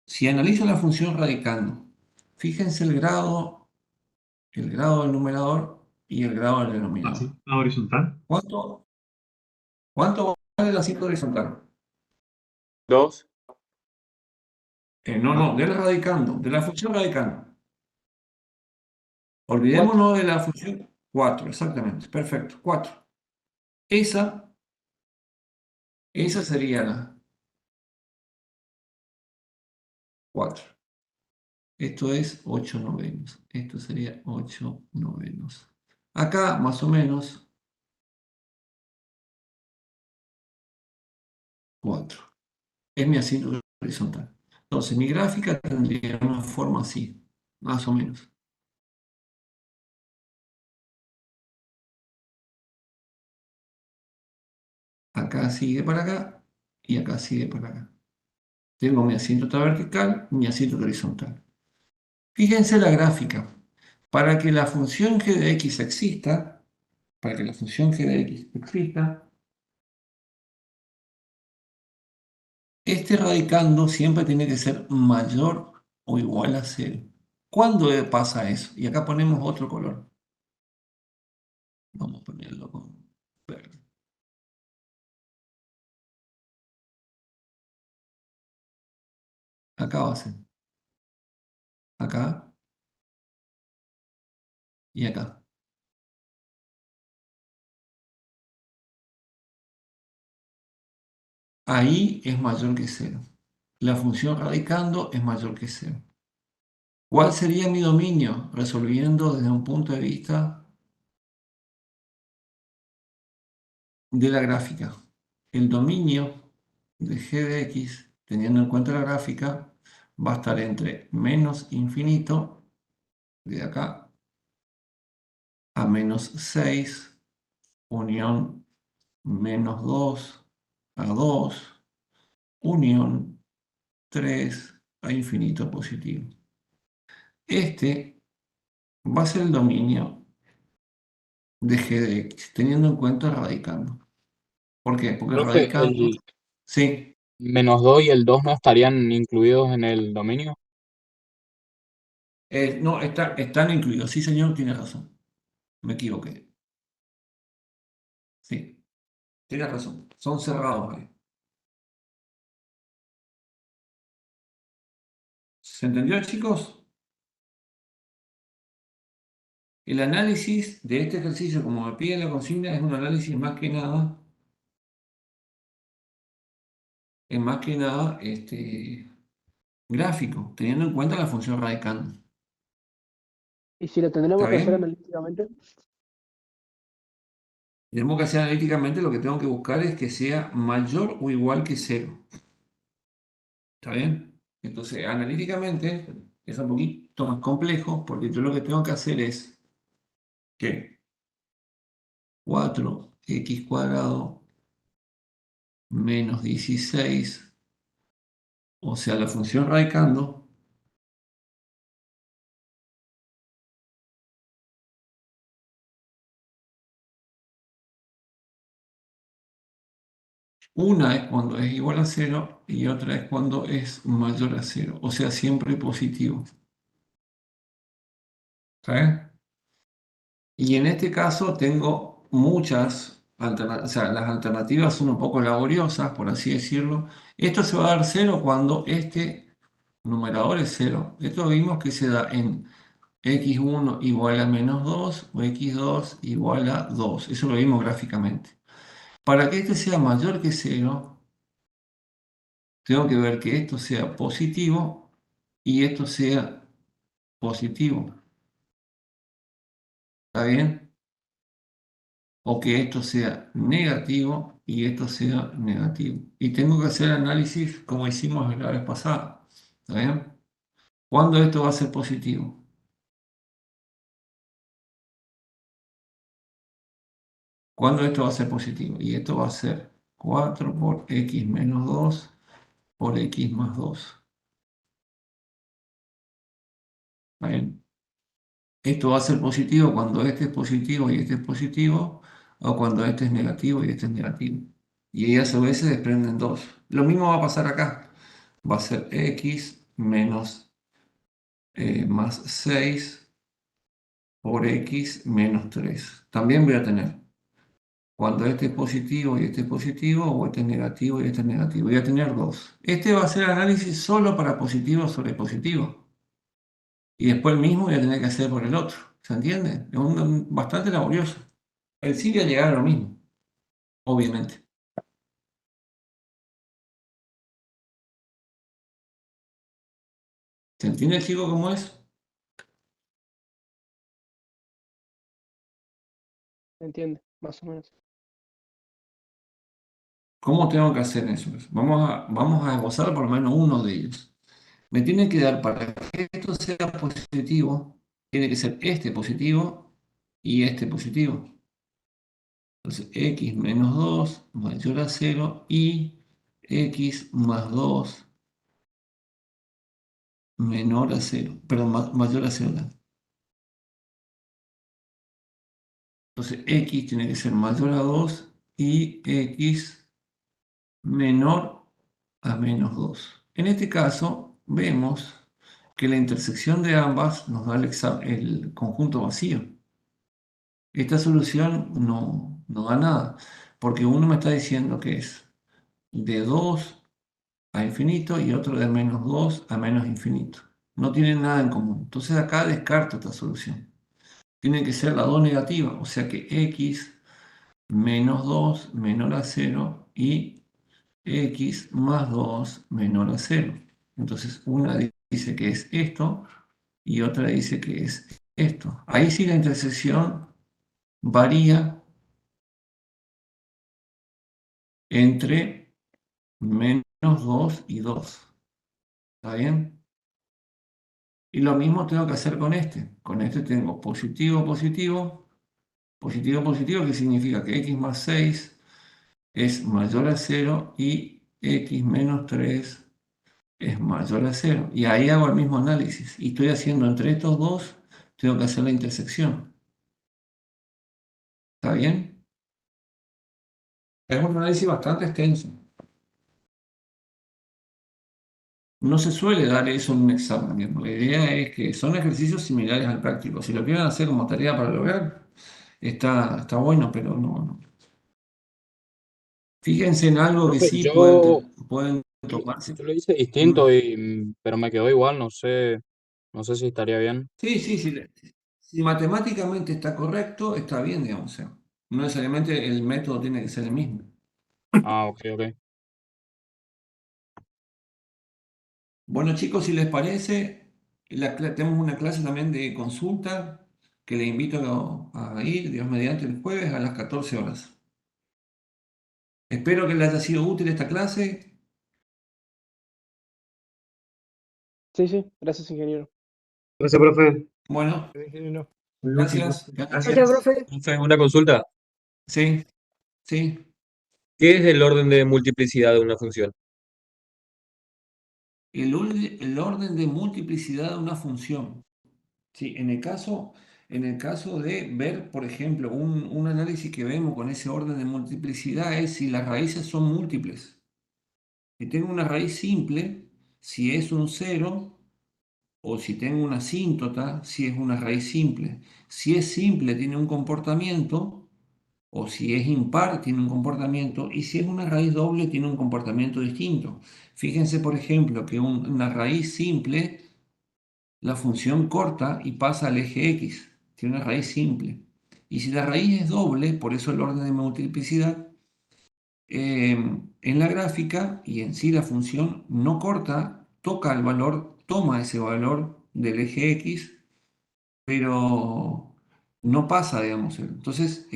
Si analizo la función radicando, fíjense el grado del numerador y el grado del denominador. ¿La horizontal? ¿Cuánto vale el asíntoto horizontal? 2. No, del radicando, de la función radicando. Olvidémonos de la función 4, exactamente. Perfecto, 4. Esa sería la 4. Esto es 8 novenos. Esto sería 8 novenos. Acá, más o menos, 4. Es mi asíntoto horizontal. Entonces, mi gráfica tendría una forma así, más o menos. Acá sigue para acá y acá sigue para acá. Tengo mi asíntota vertical, mi asíntota horizontal. Fíjense la gráfica. Para que la función g de x exista, este radicando siempre tiene que ser mayor o igual a 0. ¿Cuándo pasa eso? Y acá ponemos otro color. Vamos a ponerlo con verde. Acá va a ser. Acá y acá. Ahí es mayor que 0. La función radicando es mayor que 0. ¿Cuál sería mi dominio? Resolviendo desde un punto de vista de la gráfica. El dominio de g de x, teniendo en cuenta la gráfica, va a estar entre menos infinito, de acá, a menos 6, unión menos 2 a 2, unión 3 a infinito positivo. Este va a ser el dominio de g de x, teniendo en cuenta radicando. ¿Por qué? Porque Profe, radicando, el sí, -2 y el 2 no estarían incluidos en el dominio. no, están incluidos. Sí, señor, tiene razón. Me equivoqué. Sí, tiene razón. Son cerrados ahí. ¿Se entendió, chicos? El análisis de este ejercicio, como me pide la consigna, es un análisis más que nada, gráfico, teniendo en cuenta la función radicando. Y si lo tendremos ¿Está que hacer bien? analíticamente, Tenemos que hacer analíticamente, lo que tengo que buscar es que sea mayor o igual que 0. ¿Está bien? Entonces, analíticamente es un poquito más complejo, porque yo lo que tengo que hacer es que 4x cuadrado menos 16, o sea, la función radicando, una es cuando es igual a 0 y otra es cuando es mayor a 0, o sea, siempre positivo. ¿Está bien? Y en este caso tengo muchas alternativas, o sea, las alternativas son un poco laboriosas, por así decirlo. Esto se va a dar 0 cuando este numerador es 0. Esto vimos que se da en x1 igual a menos 2 o x2 igual a 2. Eso lo vimos gráficamente. Para que este sea mayor que 0, tengo que ver que esto sea positivo y esto sea positivo. ¿Está bien? O que esto sea negativo y esto sea negativo. Y tengo que hacer análisis como hicimos la vez pasada. ¿Está bien? ¿Cuándo esto va a ser positivo? ¿Cuándo esto va a ser positivo? Y esto va a ser 4 por x menos 2 por x más 2. ¿Está bien? Esto va a ser positivo cuando este es positivo y este es positivo, o cuando este es negativo y este es negativo. Y ahí a su vez se desprenden dos. Lo mismo va a pasar acá. Va a ser x menos más 6 por x menos 3. También voy a tener, cuando este es positivo y este es positivo, o este es negativo y este es negativo, voy a tener dos. Este va a ser análisis solo para positivo sobre positivo. Y después el mismo voy a tener que hacer por el otro. ¿Se entiende? Es bastante laborioso. El sí va a llegar a lo mismo, obviamente. ¿Se entiende, chico, cómo es? ¿se entiende? Más o menos. ¿Cómo tengo que hacer eso? Vamos a esbozar por lo menos uno de ellos. Me tiene que dar, para que esto sea positivo, tiene que ser este positivo y este positivo. Entonces, x menos 2 mayor a 0 y x más 2 menor a 0, perdón, mayor a 0. Entonces x tiene que ser mayor a 2 y x menor a menos 2. En este caso, vemos que la intersección de ambas nos da el conjunto vacío. Esta solución no da nada, porque uno me está diciendo que es de 2 a infinito y otro de menos 2 a menos infinito. No tienen nada en común. Entonces acá descarto esta solución. Tiene que ser la 2 negativa, o sea que x menos 2 menor a 0 y x más 2 menor a 0. Entonces una dice que es esto y otra dice que es esto. Ahí sí la intersección varía entre menos 2 y 2. ¿Está bien? Y lo mismo tengo que hacer con este. Con este tengo positivo, positivo, positivo, positivo, que significa que x más 6 es mayor a 0 y x menos 3 es mayor a 0. Y ahí hago el mismo análisis. Y estoy haciendo entre estos dos, tengo que hacer la intersección. ¿Está bien? Es un análisis bastante extenso. No se suele dar eso en un examen, digamos. La idea es que son ejercicios similares al práctico. Si lo quieren hacer como tarea para lograr, está bueno, pero no. Fíjense en algo que Profe, sí yo, pueden yo, tomarse. yo lo hice distinto, pero me quedó igual, no sé si estaría bien. Sí, si matemáticamente está correcto, está bien, digamos. O sea, no necesariamente el método tiene que ser el mismo. Ah, ok, ok. Bueno, chicos, si les parece, tenemos una clase también de consulta que les invito a ir, Dios mediante, el jueves a las 14 horas. Espero que les haya sido útil esta clase. Sí, gracias, ingeniero. Gracias, profe. Bueno, Ingeniero. gracias. Gracias, profe. Profe, una consulta. Sí, sí. ¿Qué es el orden de multiplicidad de una función? El orden de multiplicidad de una función. Sí, en el caso de ver, por ejemplo, un análisis que vemos con ese orden de multiplicidad es si las raíces son múltiples. Si tengo una raíz simple, si es un 0, o si tengo una asíntota, si es una raíz simple. Si es simple, tiene un comportamiento, o si es impar, tiene un comportamiento, y si es una raíz doble, tiene un comportamiento distinto. Fíjense, por ejemplo, que una raíz simple, la función corta y pasa al eje X, tiene una raíz simple. Y si la raíz es doble, por eso el orden de multiplicidad, en la gráfica y en sí la función no corta, toca el valor, toma ese valor del eje X, pero no pasa, digamos. Entonces,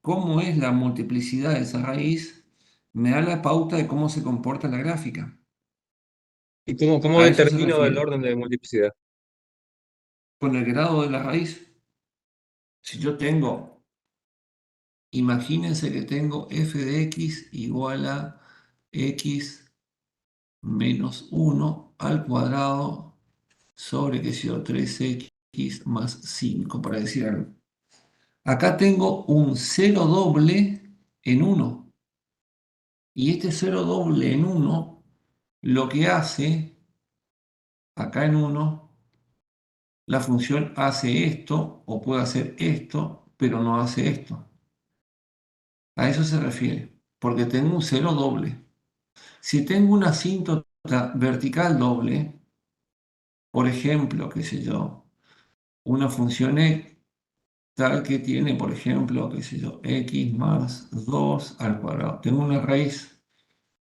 cómo es la multiplicidad de esa raíz me da la pauta de cómo se comporta la gráfica. ¿Y cómo A eso se determino el refiere. orden de multiplicidad? Con el grado de la raíz, si yo tengo, imagínense que tengo f de x igual a x menos 1 al cuadrado sobre, qué sé yo, 3x más 5, para decir algo. Acá tengo un 0 doble en 1. Y este 0 doble en 1 lo que hace, acá en 1, la función hace esto, o puede hacer esto, pero no hace esto. A eso se refiere, porque tengo un 0 doble. Si tengo una asíntota vertical doble, por ejemplo, qué sé yo, una función tal que tiene, por ejemplo, qué sé yo, x más 2 al cuadrado. Tengo una raíz.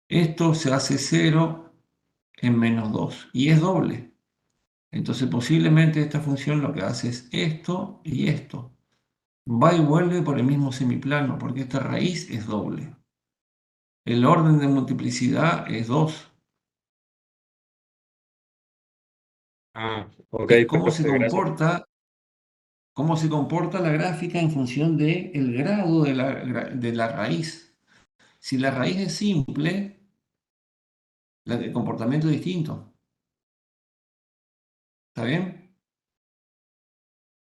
Esto se hace 0 en menos 2 y es doble. Entonces posiblemente esta función lo que hace es esto y esto. Va y vuelve por el mismo semiplano porque esta raíz es doble. El orden de multiplicidad es 2. Ah, ok, Es cómo se profe, gracias. comporta la gráfica en función del grado de la raíz. Si la raíz es simple, el comportamiento es distinto. ¿Está bien?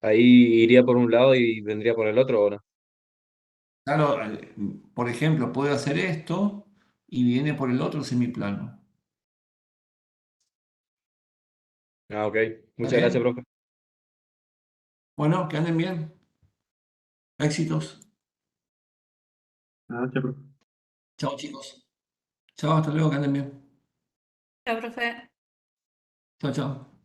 Ahí iría por un lado y vendría por el otro, ¿o no? Claro, por ejemplo, puedo hacer esto y viene por el otro semiplano. Ah, ok. ¿Está Muchas gracias, bien? profe. Bueno, que anden bien. Éxitos. Gracias, profe. Chao, chicos. Chao, hasta luego, que anden bien. Chao, profe. Chao, chao.